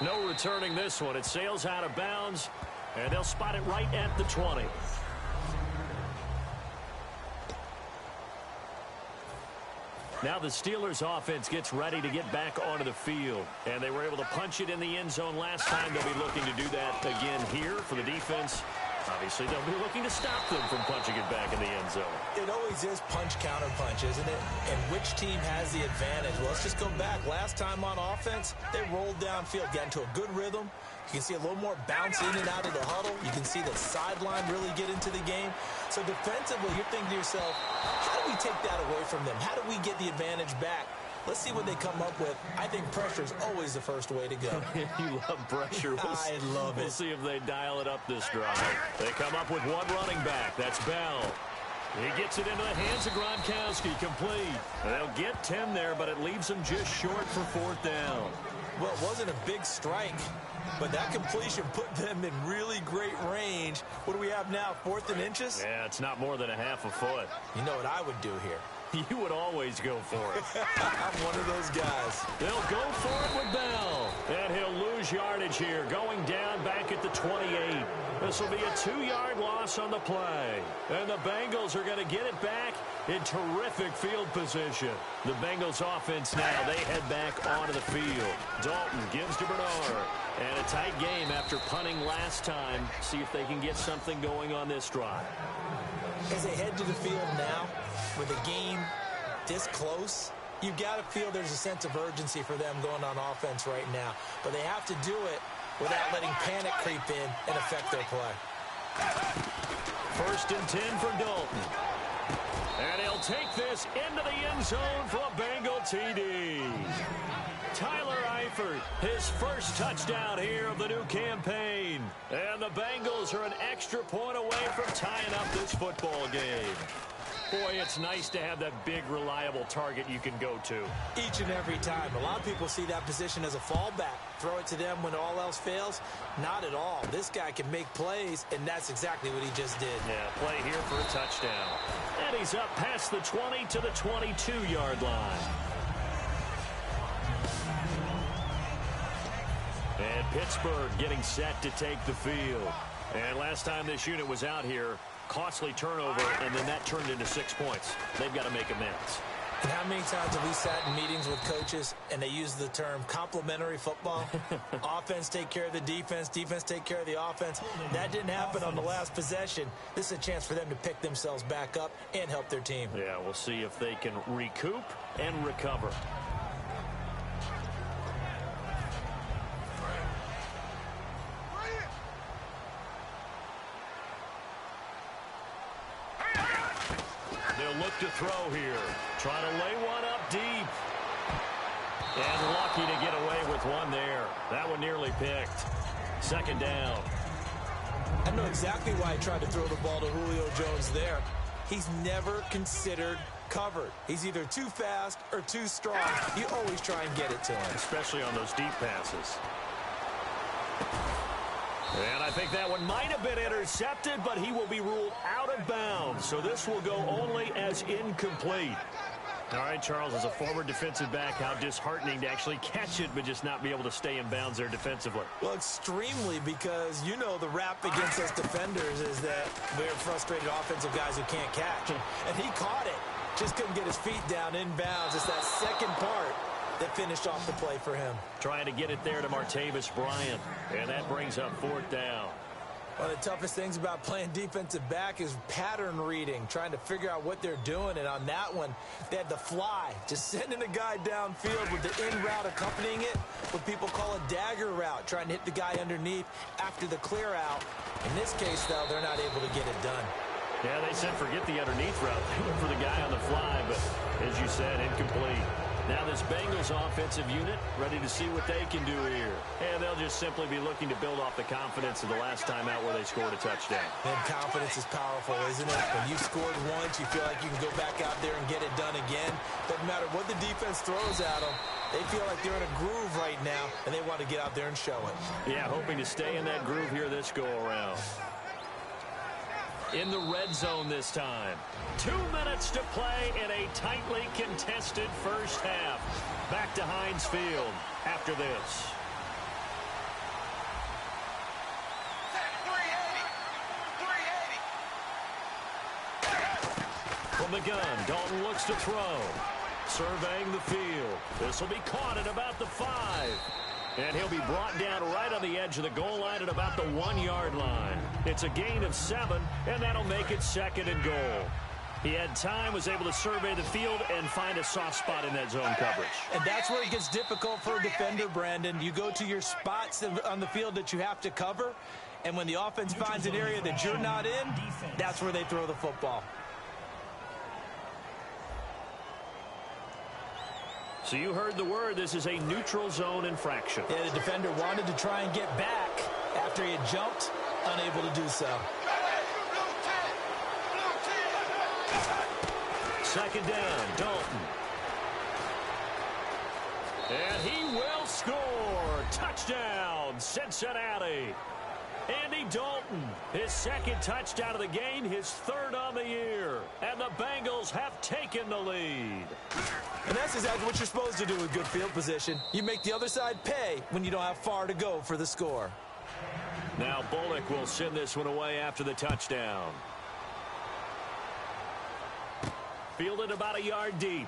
No returning this one. It sails out of bounds, and they'll spot it right at the 20. Now the Steelers offense gets ready to get back onto the field. And they were able to punch it in the end zone last time. They'll be looking to do that again here for the defense. Obviously, they'll be looking to stop them from punching it back in the end zone. It always is punch-counter-punch, isn't it? And which team has the advantage? Well, let's just go back. Last time on offense, they rolled downfield, got into a good rhythm. You can see a little more bounce in and out of the huddle. You can see the sideline really get into the game. So defensively, you're thinking to yourself, how do we take that away from them? How do we get the advantage back? Let's see what they come up with. I think pressure is always the first way to go. You love pressure. I love it. We'll see if they dial it up this drive. They come up with one running back. That's Bell. He gets it into the hands of Gronkowski, complete. They'll get 10 there, but it leaves them just short for 4th down. Well, it wasn't a big strike, but that completion put them in really great range. What do we have now, 4th and inches? Yeah, it's not more than a half a foot. You know what I would do here? You would always go for it. I'm one of those guys. They'll go for it with Bell. And he'll lose yardage here, going down back at the 28. This will be a 2-yard loss on the play. And the Bengals are going to get it back in terrific field position. The Bengals offense now, they head back onto the field. Dalton gives to Bernard. And a tight game after punting last time. See if they can get something going on this drive. As they head to the field now, with a game this close, you've got to feel there's a sense of urgency for them going on offense right now. But they have to do it without letting panic creep in and affect their play. 1st and 10 for Dalton. And he'll take this into the end zone for a Bengal TD. Tyler Eifert, his first touchdown here of the new campaign. And the Bengals are an extra point away from tying up this football game. Boy, it's nice to have that big, reliable target you can go to. Each and every time. A lot of people see that position as a fallback. Throw it to them when all else fails. Not at all. This guy can make plays, and that's exactly what he just did. Yeah, play here for a touchdown. And he's up past the 20 to the 22-yard line. And Pittsburgh getting set to take the field. And last time this unit was out here, costly turnover, and then that turned into 6 points. They've got to make amends. And how many times have we sat in meetings with coaches and they use the term complementary football? Offense take care of the defense, defense take care of the offense. That didn't happen on the last possession. This is a chance for them to pick themselves back up and help their team. Yeah, we'll see if they can recoup and recover. Look to throw here. Trying to lay one up deep. And lucky to get away with one there. That one nearly picked. 2nd down. I know exactly why he tried to throw the ball to Julio Jones there. He's never considered covered. He's either too fast or too strong. You always try and get it to him. Especially on those deep passes. And I think that one might have been intercepted, but he will be ruled out of bounds. So this will go only as incomplete. All right, Charles, as a former defensive back, how disheartening to actually catch it, but just not be able to stay in bounds there defensively. Well, extremely, because you know the rap against us defenders is that we're frustrated offensive guys who can't catch. And he caught it. Just couldn't get his feet down in bounds. It's that second part that finished off the play for him. Trying to get it there to Martavis Bryant. And that brings up 4th down. One of the toughest things about playing defensive back is pattern reading, trying to figure out what they're doing. And on that one, they had the fly, just sending a guy downfield with the in route accompanying it, what people call a dagger route, trying to hit the guy underneath after the clear out. In this case, though, they're not able to get it done. Yeah, they said forget the underneath route. They went for the guy on the fly, but as you said, incomplete. Now this Bengals offensive unit ready to see what they can do here. And they'll just simply be looking to build off the confidence of the last time out where they scored a touchdown. And confidence is powerful, isn't it? When you scored once, you feel like you can go back out there and get it done again. Doesn't matter what the defense throws at them. They feel like they're in a groove right now, and they want to get out there and show it. Yeah, hoping to stay in that groove here this go-around. In the red zone this time. 2 minutes to play in a tightly contested first half. Back to Heinz Field after this. From the gun, Dalton looks to throw. Surveying the field. This will be caught at about the 5. And he'll be brought down right on the edge of the goal line at about the 1-yard line. It's a gain of 7, and that'll make it 2nd and goal. He had time, was able to survey the field and find a soft spot in that zone coverage. And that's where it gets difficult for a defender, Brandon. You go to your spots on the field that you have to cover, and when the offense finds an area that you're not in, that's where they throw the football. So you heard the word. This is a neutral zone infraction. Yeah, the defender wanted to try and get back after he had jumped, unable to do so. 2nd down, Dalton. And he will score. Touchdown, Cincinnati. Andy Dalton, his 2nd touchdown of the game, his 3rd on the year. And the Bengals have taken the lead. And that's exactly what you're supposed to do with good field position. You make the other side pay when you don't have far to go for the score. Now Bullock will send this one away after the touchdown. Fielded about a yard deep.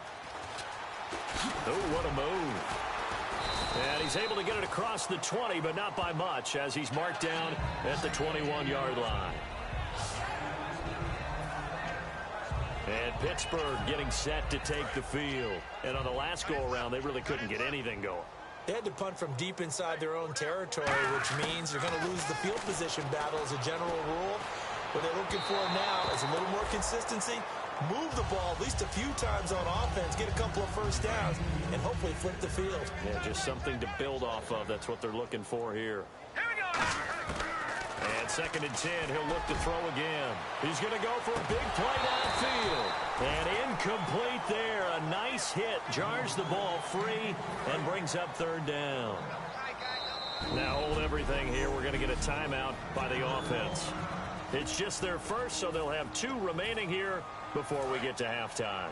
Oh, what a move. And he's able to get it across the 20, but not by much, as he's marked down at the 21-yard line. And Pittsburgh getting set to take the field. And on the last go-around, they really couldn't get anything going. They had to punt from deep inside their own territory, which means they're going to lose the field position battle as a general rule. What they're looking for now is a little more consistency, move the ball at least a few times on offense, get a couple of first downs, and hopefully flip the field. Yeah, just something to build off of. That's what they're looking for here. Here we go. And 2nd and 10, he'll look to throw again. He's going to go for a big play downfield. And incomplete there. A nice hit. Jars the ball free and brings up 3rd down. Now hold everything here. We're going to get a timeout by the offense. It's just their first, so they'll have 2 remaining here before we get to halftime.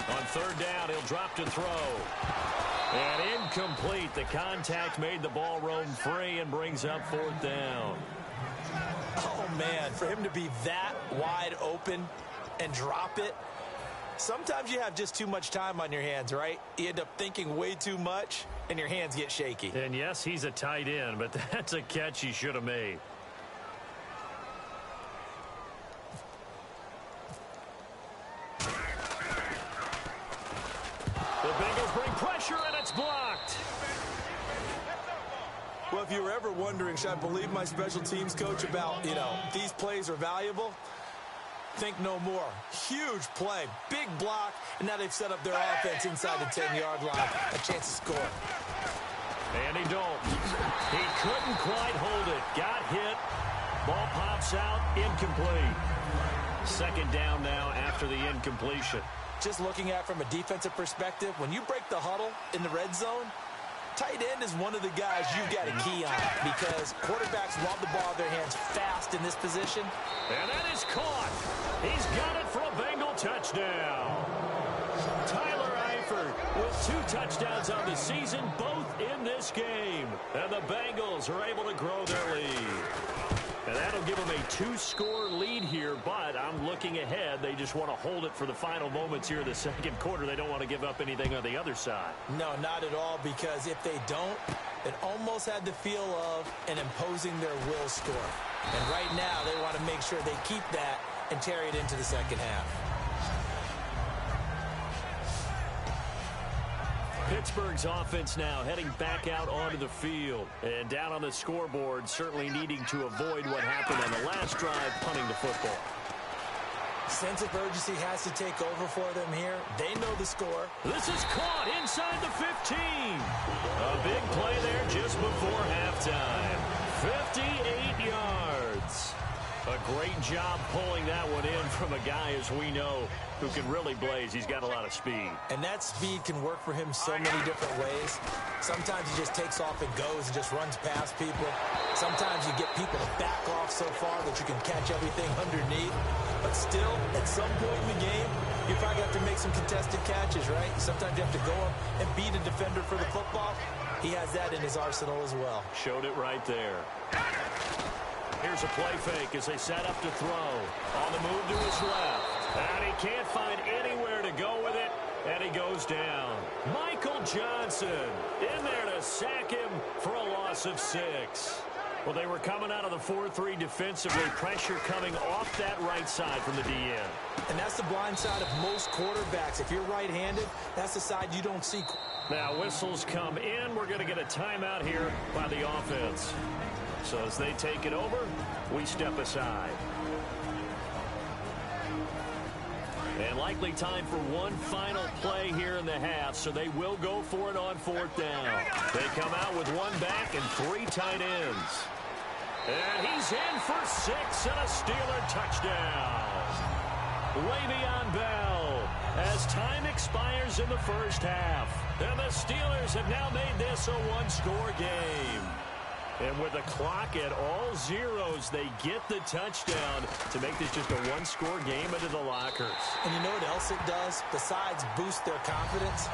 On 3rd down, he'll drop to throw. And incomplete. The contact made the ball roam free and brings up 4th down. Oh, man, for him to be that wide open and drop it, sometimes you have just too much time on your hands, right? You end up thinking way too much, and your hands get shaky. And yes, he's a tight end, but that's a catch he should have made. The Bengals bring pressure, and it's blocked. Well, if you were ever wondering, should I believe my special teams coach about, these plays are valuable? Think no more. Huge play, big block, and now they've set up their offense inside the 10-yard line. A chance to score. Andy Dalton. He couldn't quite hold it. Got hit. Ball pops out. Incomplete. 2nd down now after the incompletion. Just looking at it from a defensive perspective, when you break the huddle in the red zone, tight end is one of the guys you've got to key on because quarterbacks want the ball in their hands fast in this position. And that is caught. He's got it for a Bengal touchdown. Tyler Eifert with 2 touchdowns on the season, both in this game. And the Bengals are able to grow their lead. And that'll give them a 2-score lead here, but I'm looking ahead. They just want to hold it for the final moments here in the second quarter. They don't want to give up anything on the other side. No, not at all, because if they don't, it almost had the feel of an imposing their will score. And right now, they want to make sure they keep that and carry it into the second half. Pittsburgh's offense now heading back out onto the field. And down on the scoreboard, certainly needing to avoid what happened on the last drive, punting the football. Sense of urgency has to take over for them here. They know the score. This is caught inside the 15. A big play there just before halftime. 58 yards. A great job pulling that one in from a guy, as we know, who can really blaze. He's got a lot of speed. And that speed can work for him so many different ways. Sometimes he just takes off and goes and just runs past people. Sometimes you get people to back off so far that you can catch everything underneath. But still, at some point in the game, you probably have to make some contested catches, right? Sometimes you have to go up and beat a defender for the football. He has that in his arsenal as well. Showed it right there. Here's a play fake as they set up to throw. On the move to his left. And he can't find anywhere to go with it. And he goes down. Michael Johnson in there to sack him for a loss of 6. Well, they were coming out of the 4-3 defensively. Pressure coming off that right side from the DN. And that's the blind side of most quarterbacks. If you're right-handed, that's the side you don't see. Now whistles come in. We're going to get a timeout here by the offense. So as they take it over, we step aside. And likely time for one final play here in the half, so they will go for it on 4th down. They come out with one back and 3 tight ends. And he's in for 6 and a Steeler touchdown. Le'Veon Bell as time expires in the first half. And the Steelers have now made this a 1-score game. And with the clock at all zeros, they get the touchdown to make this just a 1-score game into the lockers. And you know what else it does? Besides boost their confidence,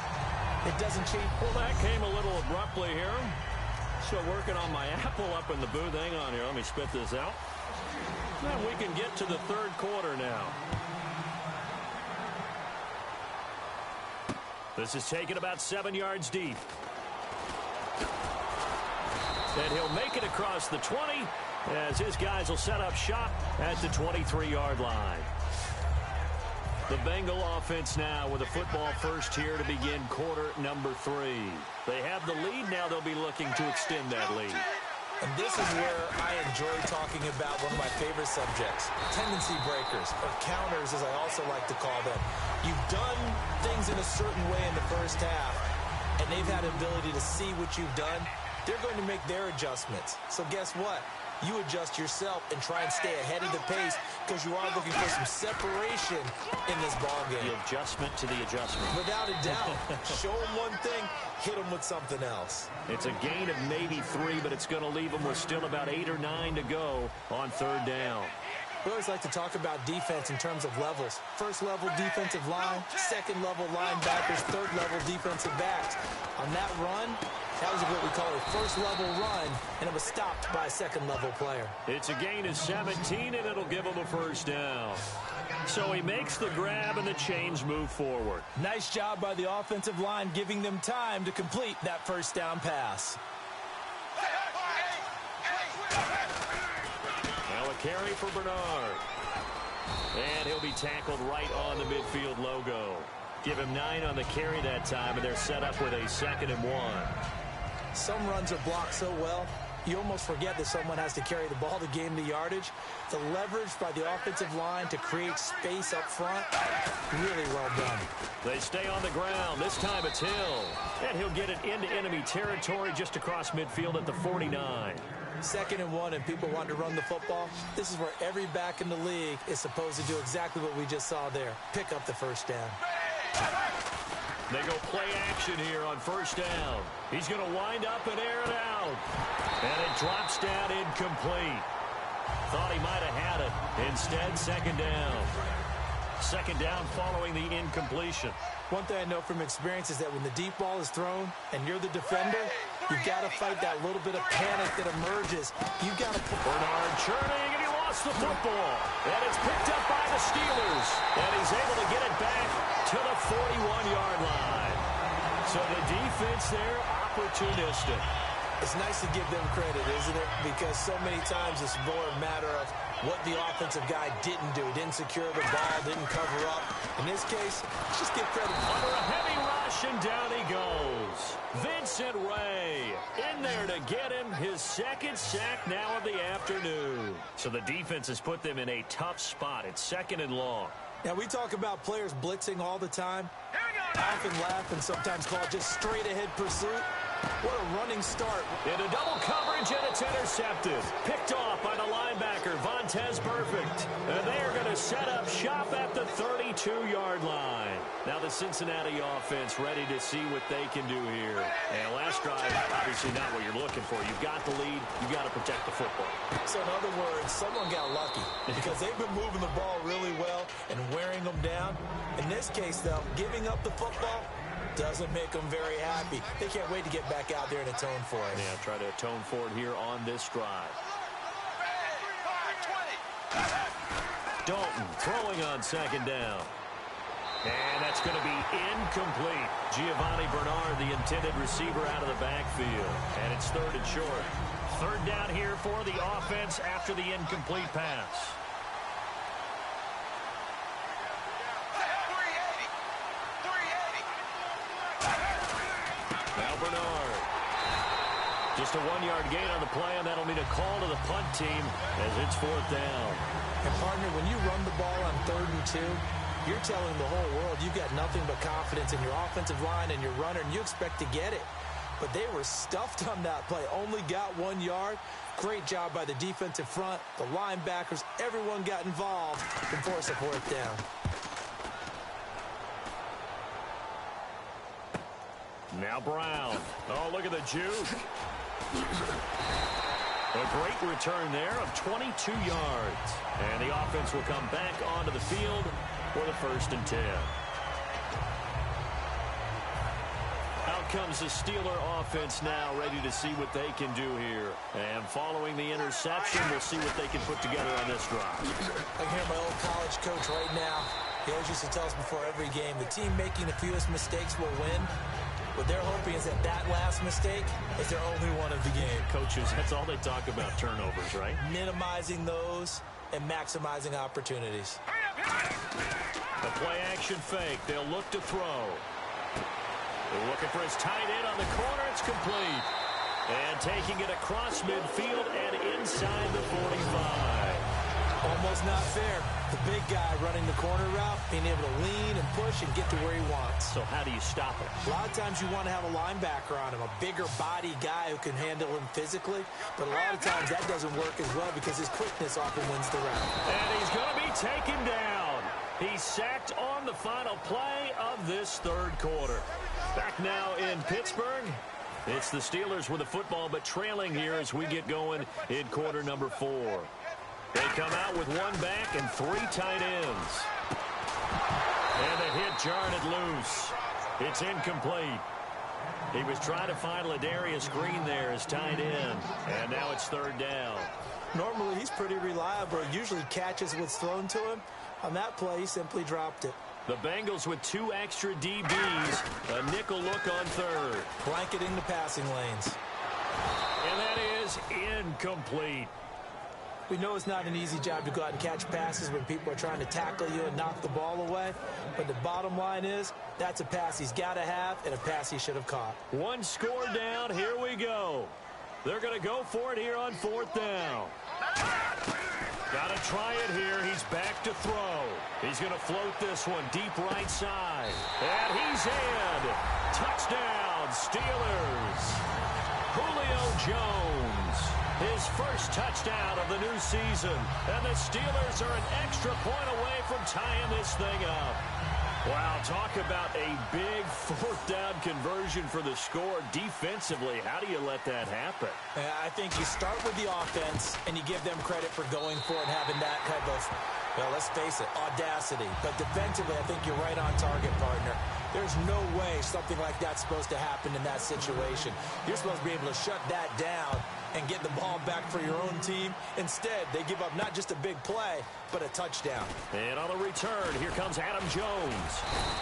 it doesn't change. Well, that came a little abruptly here. Still working on my apple up in the booth. Hang on here. Let me spit this out. Then we can get to the 3rd quarter now. This is taken about 7 yards deep. And he'll make it across the 20 as his guys will set up shop at the 23-yard line. The Bengal offense now with a football first here to begin quarter number 3. They have the lead. Now they'll be looking to extend that lead. And this is where I enjoy talking about one of my favorite subjects, tendency breakers, or counters as I also like to call them. You've done things in a certain way in the first half, and they've had the ability to see what you've done. They're going to make their adjustments. So guess what? You adjust yourself and try and stay ahead of the pace because you are looking for some separation in this ballgame. The adjustment to the adjustment. Without a doubt. Show them one thing, hit them with something else. It's a gain of maybe 3, but it's going to leave them with still about 8 or 9 to go on 3rd down. We always like to talk about defense in terms of levels. 1st level defensive line, 2nd level linebackers, 3rd level defensive backs. On that run, that was what we call a 1st level run, and it was stopped by a 2nd level player. It's a gain of 17, and it'll give him a 1st down. So he makes the grab, and the chains move forward. Nice job by the offensive line, giving them time to complete that 1st down pass. Now a carry for Bernard. And he'll be tackled right on the midfield logo. Give him 9 on the carry that time, and they're set up with a 2nd and 1. Some runs are blocked so well, you almost forget that someone has to carry the ball to gain the yardage. The leverage by the offensive line to create space up front, really well done. They stay on the ground. This time it's Hill. And he'll get it into enemy territory just across midfield at the 49. 2nd and 1, and people want to run the football. This is where every back in the league is supposed to do exactly what we just saw there. Pick up the 1st down. They go play action here on 1st down. He's going to wind up and air it out. And it drops down incomplete. Thought he might have had it. Instead, 2nd down. 2nd down following the incompletion. One thing I know from experience is that when the deep ball is thrown and you're the defender, you've got to fight that little bit of panic that emerges. You've got to put Bernard churning, and he lost lost the football. And it's picked up by the Steelers. And he's able to get it back to the 41-yard line. So the defense there, opportunistic. It's nice to give them credit, isn't it? Because so many times it's more a matter of what the offensive guy didn't do. Didn't secure the ball, didn't cover up. In this case, just give credit. Under a heavy rush, and down he goes. Vincent Ray in there to get him his second sack now of the afternoon. So the defense has put them in a tough spot. It's 2nd and long. Now, we talk about players blitzing all the time. I often laugh and sometimes call it just straight-ahead pursuit. What a running start. Into double coverage, and it's intercepted. Picked off by the linebacker, Vontaze Burfict. And they are going to set up shop at the 32-yard line. Now the Cincinnati offense ready to see what they can do here. And last drive, obviously not what you're looking for. You've got the lead. You've got to protect the football. So in other words, someone got lucky because they've been moving the ball really well and wearing them down. In this case, though, giving up the football doesn't make them very happy. They can't wait to get back out there and atone for it. Yeah, try to atone for it here on this drive. Dalton throwing on 2nd down. And that's going to be incomplete. Giovanni Bernard, the intended receiver, out of the backfield. And it's 3rd and short. 3rd down here for the offense after the incomplete pass. Now Bernard. Just a 1-yard gain on the play, and that'll mean a call to the punt team as it's 4th down. And, partner, when you run the ball on 3rd and 2, you're telling the whole world you've got nothing but confidence in your offensive line and your runner, and you expect to get it. But they were stuffed on that play, only got 1 yard. Great job by the defensive front, the linebackers, everyone got involved and forced a 4th down. Now Brown. Oh, look at the juke. A great return there of 22 yards. And the offense will come back onto the field for the 1st and 10. Out comes the Steeler offense now, ready to see what they can do here. And following the interception, we'll see what they can put together on this drive. I can hear my old college coach right now. He always used to tell us before every game, the team making the fewest mistakes will win. What they're hoping is that that last mistake is their only one of the game. Coaches, that's all they talk about, turnovers, right? Minimizing those and maximizing opportunities. The play-action fake. They'll look to throw. They're looking for his tight end on the corner. It's complete. And taking it across midfield and inside the 45. Almost not fair. The big guy running the corner route, being able to lean and push and get to where he wants. So how do you stop it? A lot of times you want to have a linebacker on him, a bigger body guy who can handle him physically. But a lot of times that doesn't work as well because his quickness often wins the round. And he's going to be taken down. He's sacked on the final play of this 3rd quarter. Back now in Pittsburgh. It's the Steelers with the football, but trailing here as we get going in quarter number 4. They come out with 1 back and 3 tight ends. And the hit jarred it loose. It's incomplete. He was trying to find Ladarius Green there as tight end. And now it's 3rd down. Normally he's pretty reliable. He usually catches what's thrown to him. On that play, he simply dropped it. The Bengals with 2 extra DBs. A nickel look on 3rd. Blanketing the passing lanes. And that is incomplete. We know it's not an easy job to go out and catch passes when people are trying to tackle you and knock the ball away. But the bottom line is, that's a pass he's got to have and a pass he should have caught. 1 score down. Here we go. They're going to go for it here on 4th down. Got to try it here. He's back to throw. He's going to float this one deep right side. And he's in. Touchdown, Steelers. Julio Jones. His first touchdown of the new season. And the Steelers are an extra point away from tying this thing up. Wow, talk about a big 4th down conversion for the score. Defensively, how do you let that happen? I think you start with the offense, and you give them credit for going for it and having that type of, well, let's face it, audacity. But defensively, I think you're right on target, partner. There's no way something like that's supposed to happen in that situation. You're supposed to be able to shut that down and get the ball back for your own team. Instead, they give up not just a big play, but a touchdown. And on the return, here comes Adam Jones.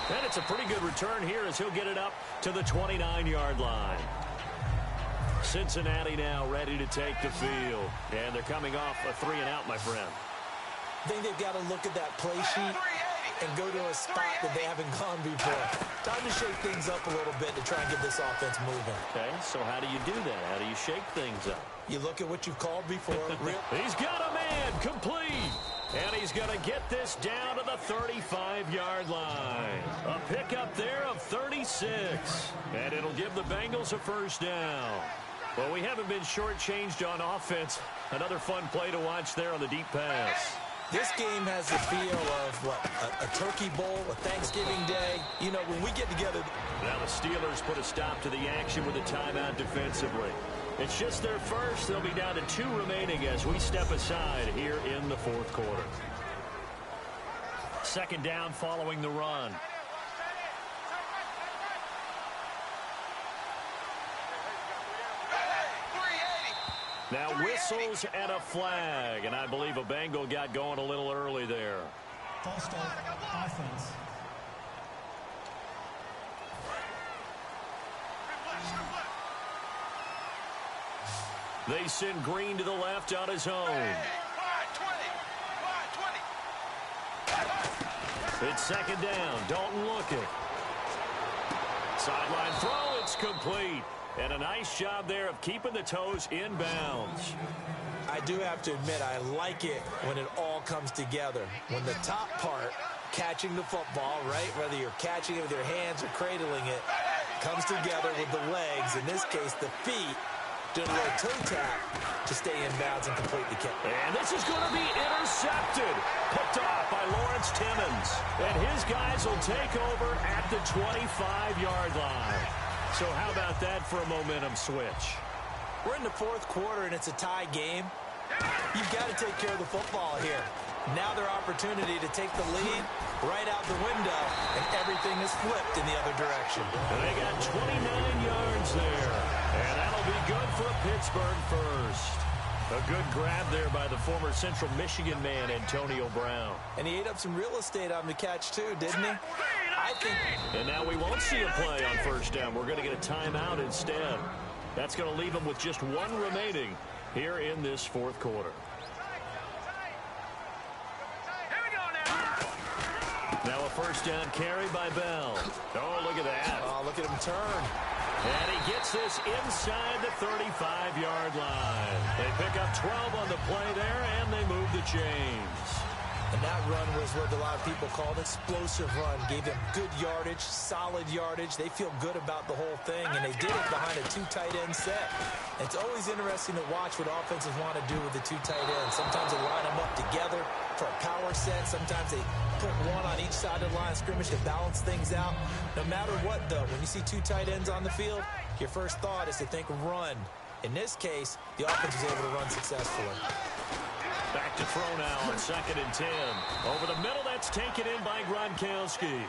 And it's a pretty good return here as he'll get it up to the 29-yard line. Cincinnati now ready to take the field. And they're coming off a 3-and-out, my friend. I think they've got to look at that play sheet and go to a spot that they haven't gone before. Time to shake things up a little bit to try and get this offense moving. Okay, so how do you do that? How do you shake things up? You look at what you've called before. He's got a man, complete. And he's going to get this down to the 35-yard line. A pickup there of 36. And it'll give the Bengals a first down. Well, we haven't been shortchanged on offense. Another fun play to watch there on the deep pass. This game has the feel of, what, a turkey bowl, a Thanksgiving day. You know, when we get together. Now the Steelers put a stop to the action with a timeout defensively. It's just their first. They'll be down to 2 remaining as we step aside here in the fourth quarter. Second down following the run. Now whistles and a flag, and I believe a Bengal got going a little early there. False start, offense. They send Green to the left on his own. It's second down. Dalton looking. Sideline throw. It's complete. And a nice job there of keeping the toes in bounds. I do have to admit, I like it when it all comes together. When the top part, catching the football, right, whether you're catching it with your hands or cradling it, comes together with the legs, in this case the feet, doing a little toe tap to stay in bounds and complete the catch. And this is going to be intercepted. Picked off by Lawrence Timmons. And his guys will take over at the 25-yard line. So how about that for a momentum switch? We're in the fourth quarter, and it's a tie game. You've got to take care of the football here. Now their opportunity to take the lead right out the window, and everything is flipped in the other direction. And they got 29 yards there. And that'll be good for a Pittsburgh first. A good grab there by the former Central Michigan man, Antonio Brown. And he ate up some real estate on the catch, too, didn't he? I think. And now we won't see a play on first down. We're going to get a timeout instead. That's going to leave them with just 1 remaining here in this fourth quarter. Now a first down carry by Bell. Oh, look at that. Oh, look at him turn. And he gets this inside the 35-yard line. They pick up 12 on the play there, and they move the chains. And that run was what a lot of people called an explosive run. Gave them good yardage, solid yardage. They feel good about the whole thing, and they did it behind a 2 tight end set. And it's always interesting to watch what offenses want to do with the 2 tight ends. Sometimes they line them up together for a power set. Sometimes they put one on each side of the line of scrimmage to balance things out. No matter what, though, when you see 2 tight ends on the field, your first thought is to think run. In this case, the offense was able to run successfully. Back to throw now on 2nd and 10. Over the middle, that's taken in by Gronkowski.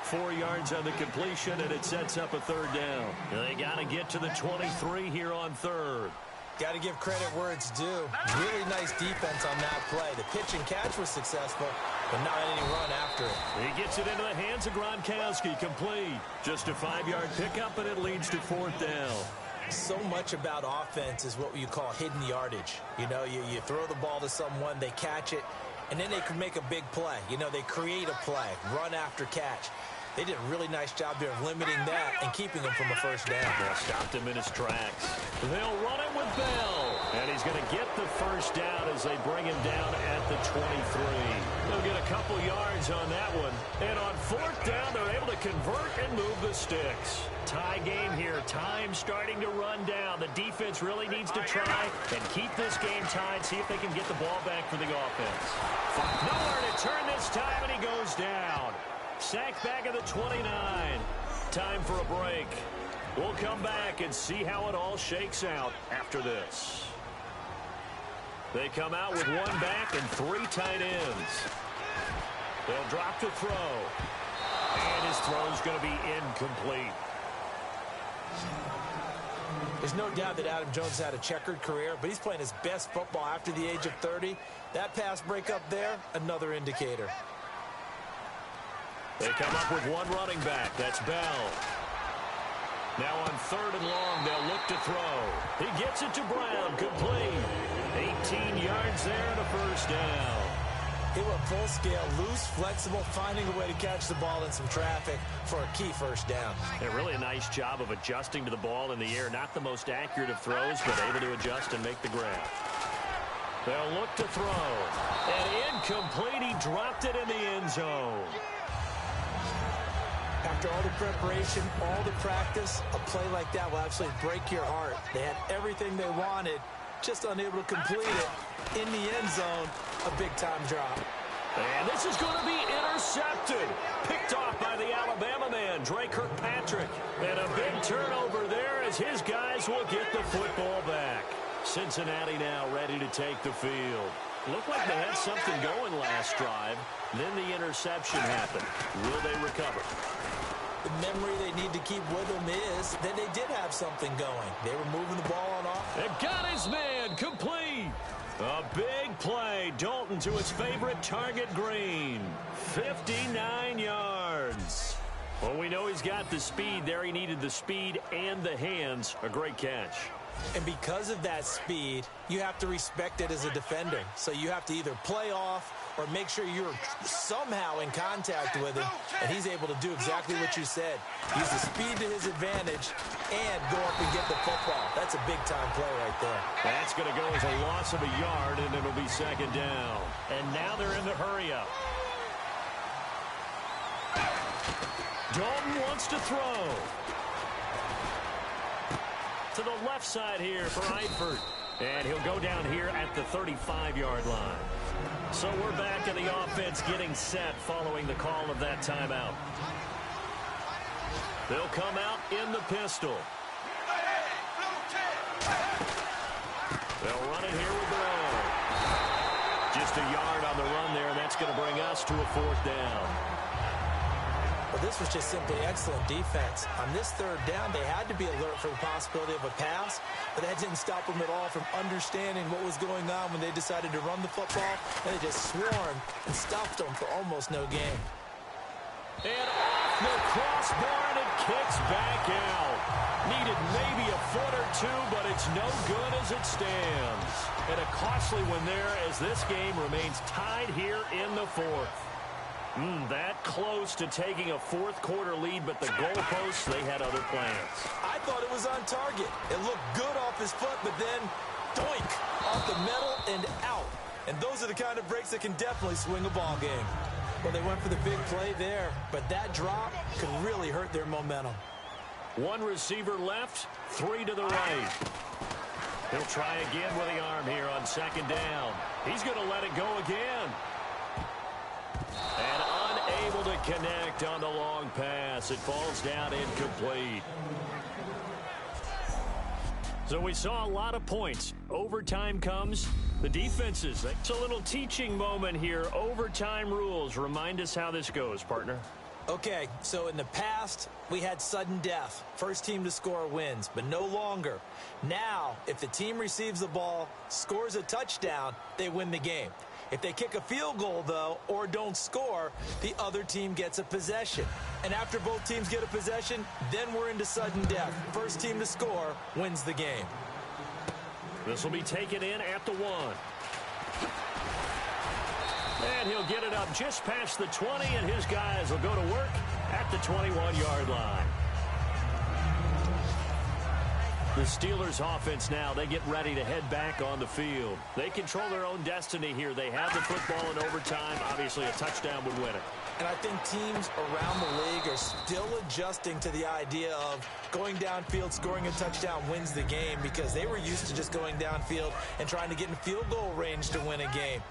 4 yards on the completion, and it sets up a 3rd down. They got to get to the 23 here on 3rd. Got to give credit where it's due. Really nice defense on that play. The pitch and catch was successful, but not any run after it. He gets it into the hands of Gronkowski, complete. Just a 5-yard pickup, and it leads to 4th down. So much about offense is what you call hidden yardage. You know, you throw the ball to someone, they catch it, and then they can make a big play. You know, they create a play, run after catch. They did a really nice job there of limiting that and keeping him from a first down. Well, stopped him in his tracks. They'll run it with Bell. And he's going to get the first down as they bring him down at the 23. They'll get a couple yards on that one. And on 4th down, they're able to convert and move the sticks. Tie game here. Time starting to run down. The defense really needs to try and keep this game tied. See if they can get the ball back for the offense. Nowhere to turn this time, and he goes down. Sacked back at the 29. Time for a break. We'll come back and see how it all shakes out after this. They come out with 1 back and 3 tight ends. They'll drop to throw. And his throw's going to be incomplete. There's no doubt that Adam Jones had a checkered career, but he's playing his best football after the age of 30. That pass breakup there, another indicator. They come up with one running back. That's Bell. Now on 3rd and long, they'll look to throw. He gets it to Brown. Complete. 18 yards there and a first down. He went full scale, loose, flexible, finding a way to catch the ball in some traffic for a key first down. And really a nice job of adjusting to the ball in the air. Not the most accurate of throws, but able to adjust and make the grab. They'll look to throw. And incomplete. He dropped it in the end zone. After all the preparation, all the practice, a play like that will absolutely break your heart. They had everything they wanted, just unable to complete it. In the end zone, a big-time drop. And this is going to be intercepted. Picked off by the Alabama man, Drake Kirkpatrick. And a big turnover there as his guys will get the football back. Cincinnati now ready to take the field. Looked like they had something going last drive. Then the interception happened. Will they recover? The memory they need to keep with them is that they did have something going. They were moving the ball on offense. They got his man complete. A big play. Dalton to his favorite target, Green. 59 yards. Well, we know he's got the speed there. He needed the speed and the hands. A great catch. And because of that speed, you have to respect it as a defender. So you have to either play off or make sure you're somehow in contact with him, and he's able to do exactly what you said. Use the speed to his advantage and go up and get the football. That's a big-time play right there. That's going to go as a loss of a yard, and it'll be 2nd down. And now they're in the hurry-up. Dalton wants to throw. To the left side here for Eifert. And he'll go down here at the 35-yard line. So we're back in the offense getting set following the call of that timeout. They'll come out in the pistol. They'll run it here with their own. Just a yard on the run there, and that's going to bring us to a 4th down. Well, this was just simply excellent defense. On this 3rd down, they had to be alert for the possibility of a pass, but that didn't stop them at all from understanding what was going on when they decided to run the football, and they just swarmed and stopped them for almost no gain. And off the crossbar, and it kicks back out. Needed maybe a foot or two, but it's no good as it stands. And a costly one there as this game remains tied here in the 4th. That close to taking a 4th quarter lead, but the goalposts, they had other plans. I thought it was on target. It looked good off his foot, but then doink, off the metal and out. And those are the kind of breaks that can definitely swing a ball game. Well, they went for the big play there, but that drop could really hurt their momentum. One receiver left, 3 to the right. He'll try again with the arm here on 2nd down. He's going to let it go again. And unable to connect on the long pass. It falls down incomplete. So we saw a lot of points. Overtime comes. The defenses, it's a little teaching moment here. Overtime rules. Remind us how this goes, partner. Okay, so in the past, we had sudden death. First team to score wins, but no longer. Now, if the team receives the ball, scores a touchdown, they win the game. If they kick a field goal, though, or don't score, the other team gets a possession. And after both teams get a possession, then we're into sudden death. First team to score wins the game. This will be taken in at the 1. And he'll get it up just past the 20, and his guys will go to work at the 21-yard line. The Steelers offense now, they get ready to head back on the field. They control their own destiny here. They have the football in overtime. Obviously, a touchdown would win it. And I think teams around the league are still adjusting to the idea of going downfield, scoring a touchdown wins the game, because they were used to just going downfield and trying to get in field goal range to win a game.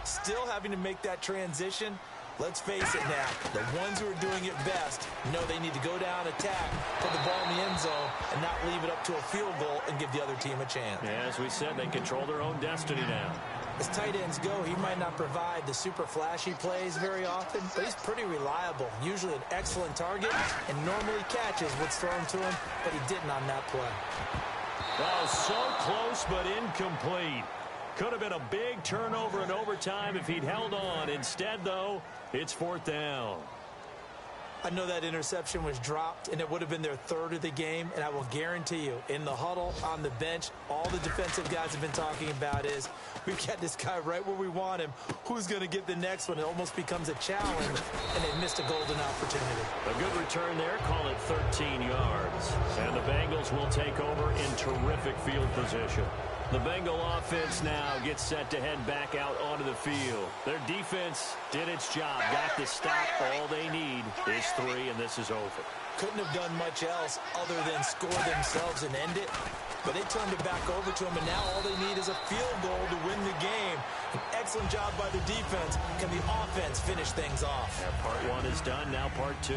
Still having to make that transition. Let's face it now, the ones who are doing it best know they need to go down, attack, put the ball in the end zone, and not leave it up to a field goal and give the other team a chance. Yeah, as we said, they control their own destiny now. As tight ends go, he might not provide the super flashy plays very often, but he's pretty reliable, usually an excellent target, and normally catches what's thrown to him, but he didn't on that play. Oh, so close but incomplete. Could have been a big turnover in overtime if he'd held on. Instead, though, it's 4th down. I know that interception was dropped, and it would have been their 3rd of the game, and I will guarantee you, in the huddle, on the bench, all the defensive guys have been talking about is, we got this guy right where we want him. Who's going to get the next one? It almost becomes a challenge, and they missed a golden opportunity. A good return there, call it 13 yards. And the Bengals will take over in terrific field position. The Bengal offense now gets set to head back out onto the field. Their defense did its job, got the stop. All they need is 3, and this is over. Couldn't have done much else other than score themselves and end it. But they turned it back over to him, and now all they need is a field goal to win the game. An excellent job by the defense. Can the offense finish things off? Yeah, part 1 is done, now part 2.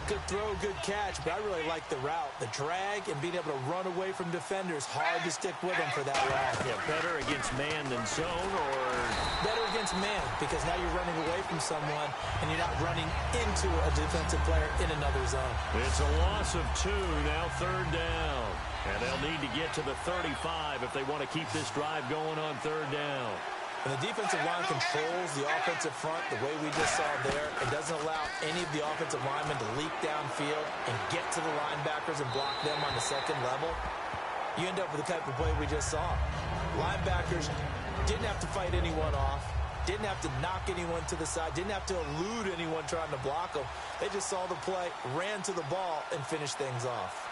Good throw, good catch, but I really like the route. The drag and being able to run away from defenders. Hard to stick with them for that route. Yeah, better against man than zone, or better against man, because now you're running away from someone and you're not running into a defensive player in another zone. It's a loss of 2, now 3rd down. And they'll need to get to the 35 if they want to keep this drive going on 3rd down. And the defensive line controls the offensive front the way we just saw there. It doesn't allow any of the offensive linemen to leak downfield and get to the linebackers and block them on the second level. You end up with the type of play we just saw. Linebackers didn't have to fight anyone off, didn't have to knock anyone to the side, didn't have to elude anyone trying to block them. They just saw the play, ran to the ball, and finished things off.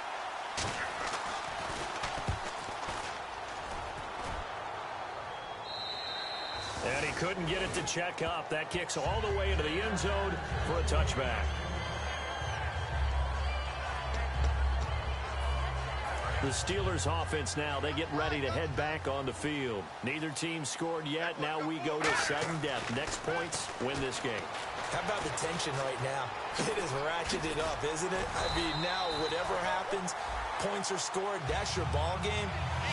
And he couldn't get it to check up. That kicks all the way into the end zone for a touchback. The Steelers offense now, they get ready to head back on the field. Neither team scored yet. Now we go to sudden death. Next points win this game. How about the tension right now? It is ratcheted up, isn't it? I mean, now whatever happens, points are scored, that's your ball game.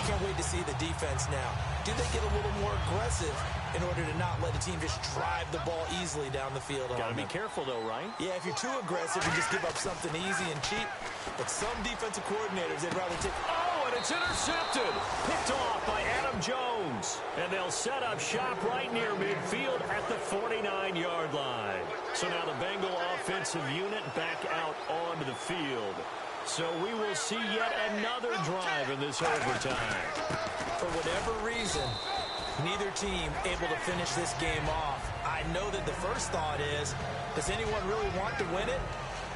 Can't wait to see the defense now. Do they get a little more aggressive in order to not let the team just drive the ball easily down the field? Got to be careful, though, right? Yeah, if you're too aggressive, you just give up something easy and cheap. But some defensive coordinators, they'd rather take... Oh, and it's intercepted. Picked off by Adam Jones. And they'll set up shop right near midfield at the 49-yard line. So now the Bengal offensive unit back out onto the field. So we will see yet another drive in this overtime. For whatever reason, neither team able to finish this game off. I know that the first thought is, does anyone really want to win it?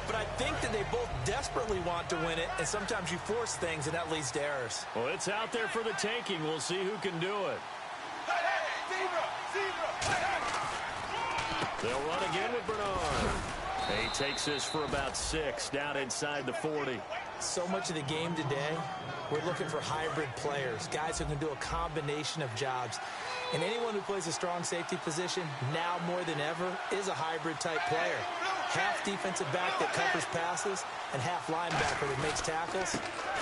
But I think that they both desperately want to win it, and sometimes you force things, and that leads to errors. Well, it's out there for the taking. We'll see who can do it. They'll run again with Bernard. He takes this for about 6 down inside the 40. So much of the game today, we're looking for hybrid players, guys who can do a combination of jobs. And anyone who plays a strong safety position, now more than ever, is a hybrid-type player. Half defensive back that covers passes and half linebacker that makes tackles.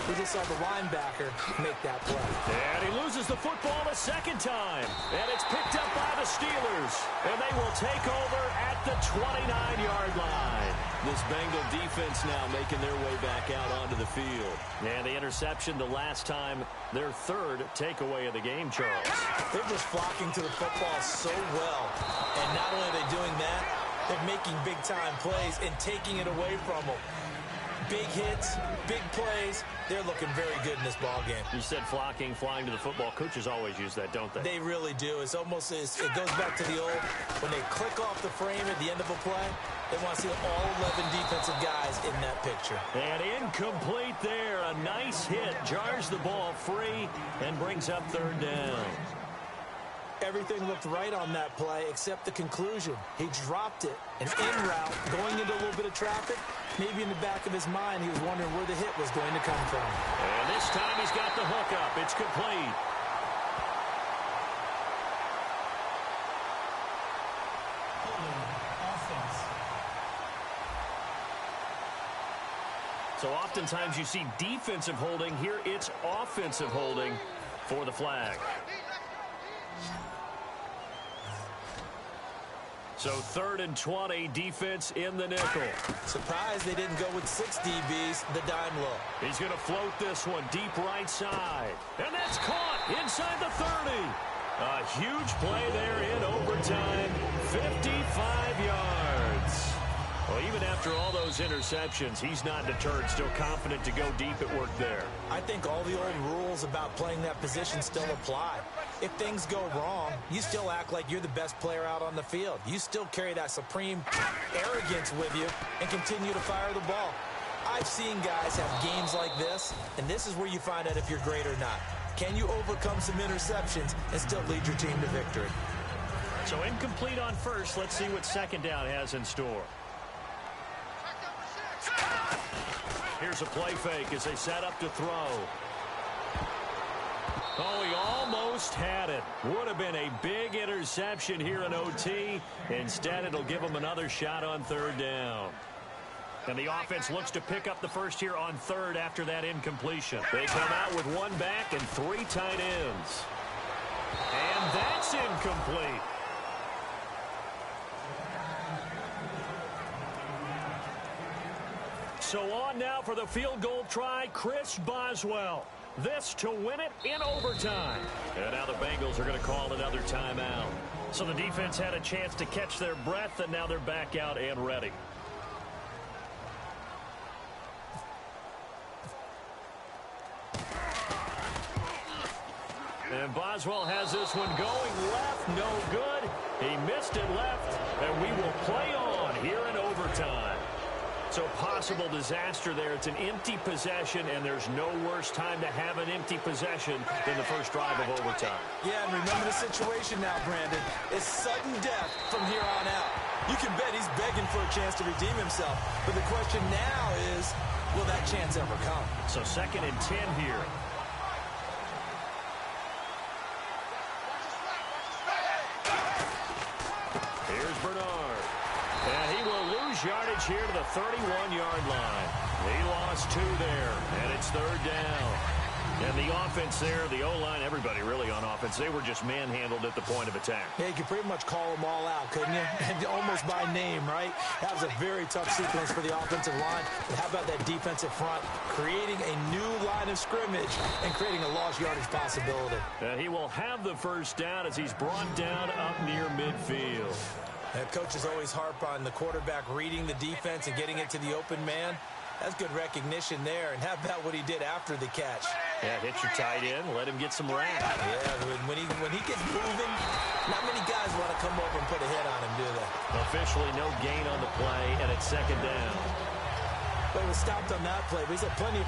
We just saw the linebacker make that play. And he loses the football a second time. And it's picked up by the Steelers. And they will take over at the 29-yard line. This Bengal defense now making their way back out onto the field. And the interception the last time, their 3rd takeaway of the game, Charles. They're just flocking to the football so well. And not only are they doing that, they're making big-time plays and taking it away from them. Big hits, big plays. They're looking very good in this ball game. You said flocking, flying to the football. Coaches always use that, don't they? They really do. It's almost it goes back to the old, when they click off the frame at the end of a play, they want to see all 11 defensive guys in that picture. And incomplete there. A nice hit. Jars the ball free and brings up 3rd down. Everything looked right on that play except the conclusion. He dropped it. An in route, going into a little bit of traffic. Maybe in the back of his mind, he was wondering where the hit was going to come from. And this time he's got the hook up. It's complete. So oftentimes you see defensive holding. Here it's offensive holding for the flag. So 3rd and 20, defense in the nickel. Surprised they didn't go with 6 DBs, the dime look. He's going to float this one deep right side. And that's caught inside the 30. A huge play there in overtime. 55 yards. Well, even after all those interceptions, he's not deterred, still confident to go deep at work there. I think all the old rules about playing that position still apply. If things go wrong, you still act like you're the best player out on the field. You still carry that supreme arrogance with you and continue to fire the ball. I've seen guys have games like this, and this is where you find out if you're great or not. Can you overcome some interceptions and still lead your team to victory? So incomplete on first. Let's see what second down has in store. Here's a play fake as they set up to throw. Oh, he almost had it. Would have been a big interception here in OT. Instead, it'll give him another shot on 3rd down. And the offense looks to pick up the first here on 3rd after that incompletion. They come out with 1 back and 3 tight ends. And that's incomplete. So on now for the field goal try, Chris Boswell. This to win it in overtime. And now the Bengals are going to call another timeout. So the defense had a chance to catch their breath, and now they're back out and ready. And Boswell has this one going left, no good. He missed it left, and we will play on here in overtime. So possible disaster there. It's an empty possession, and there's no worse time to have an empty possession than the first drive of overtime. Yeah, and remember the situation now, Brandon. It's sudden death from here on out. You can bet he's begging for a chance to redeem himself. But the question now is, will that chance ever come? So 2nd and 10 here. Here's Bernard. And he will lose yardage here to the 31-yard line. He lost 2 there, and it's 3rd down. And the offense there, the O-line, everybody really on offense, they were just manhandled at the point of attack. Yeah, you could pretty much call them all out, couldn't you? And almost by name, right? That was a very tough sequence for the offensive line. But how about that defensive front creating a new line of scrimmage and creating a lost yardage possibility? And he will have the first down as he's brought down up near midfield. Coaches always harp on the quarterback reading the defense and getting it to the open man. That's good recognition there. And how about what he did after the catch? Yeah, hit your tight end, let him get some rap. Yeah, when he gets moving, not many guys want to come over and put a hit on him, do they? Officially no gain on the play, and it's 2nd down. But he was stopped on that play. But he's had plenty of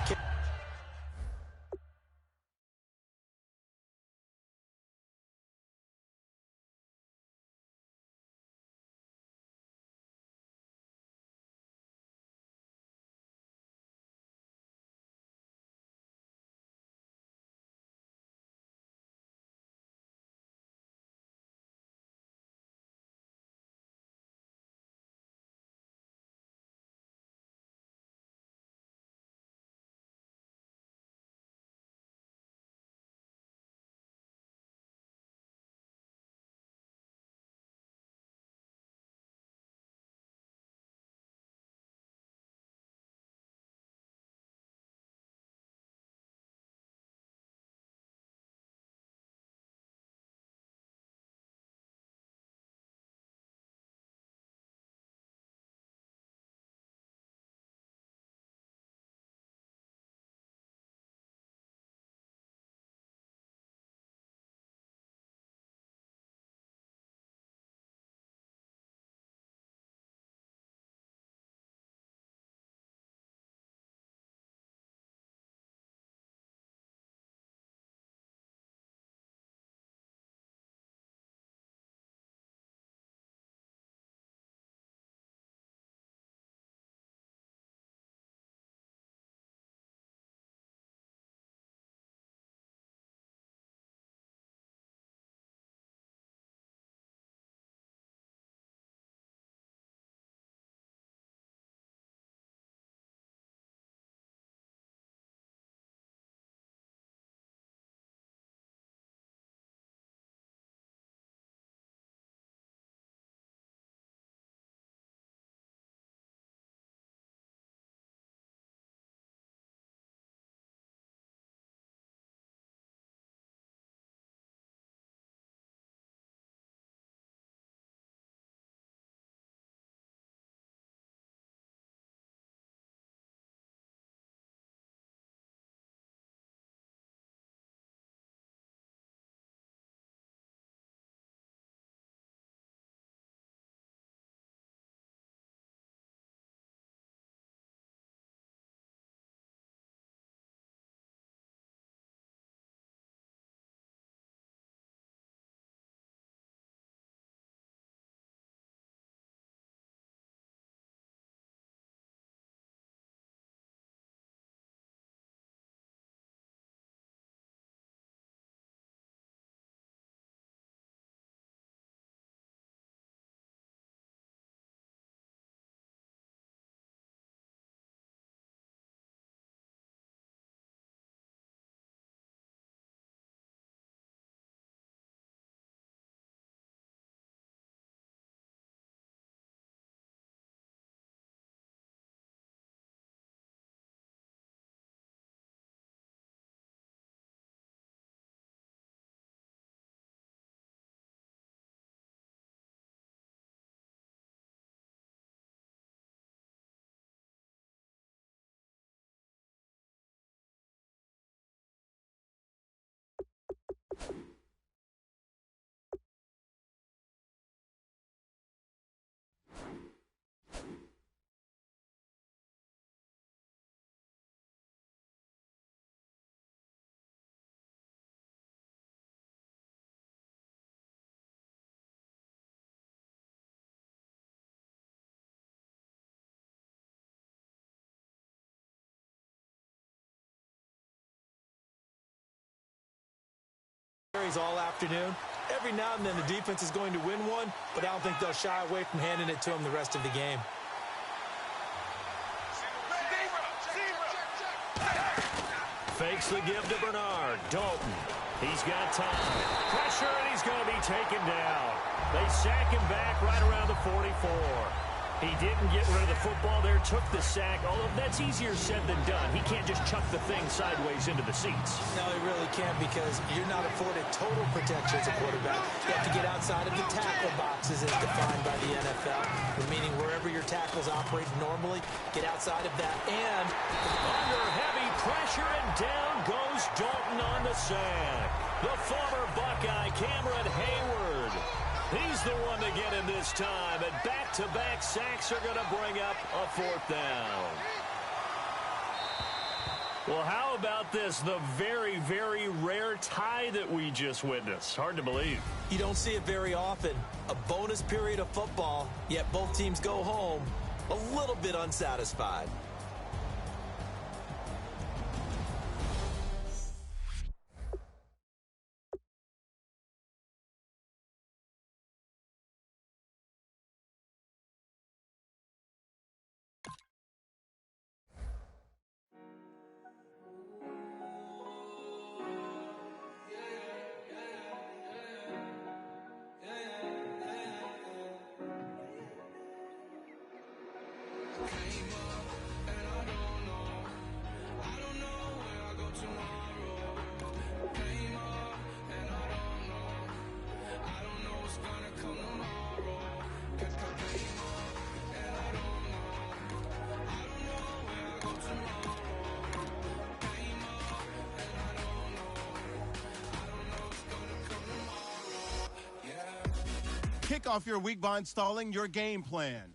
All afternoon. Every now and then the defense is going to win one, but I don't think they'll shy away from handing it to them the rest of the game. Fakes the give to Bernard. Dalton. He's got time. Pressure, and he's going to be taken down. They sack him back right around the 44. He didn't get rid of the football there, took the sack, although that's easier said than done. He can't just chuck the thing sideways into the seats. No, he really can't, because you're not afforded total protection as a quarterback. You have to get outside of the tackle boxes as defined by the NFL, meaning wherever your tackles operate normally, get outside of that. And under heavy pressure, and down goes Dalton on the sack. The former Buckeye, Cameron Hayward. He's the one to get in this time, and back-to-back sacks are going to bring up a fourth down. Well, how about this? The very, very rare tie that we just witnessed. Hard to believe. You don't see it very often. A bonus period of football, yet both teams go home a little bit unsatisfied. Kick off your week by installing your game plan.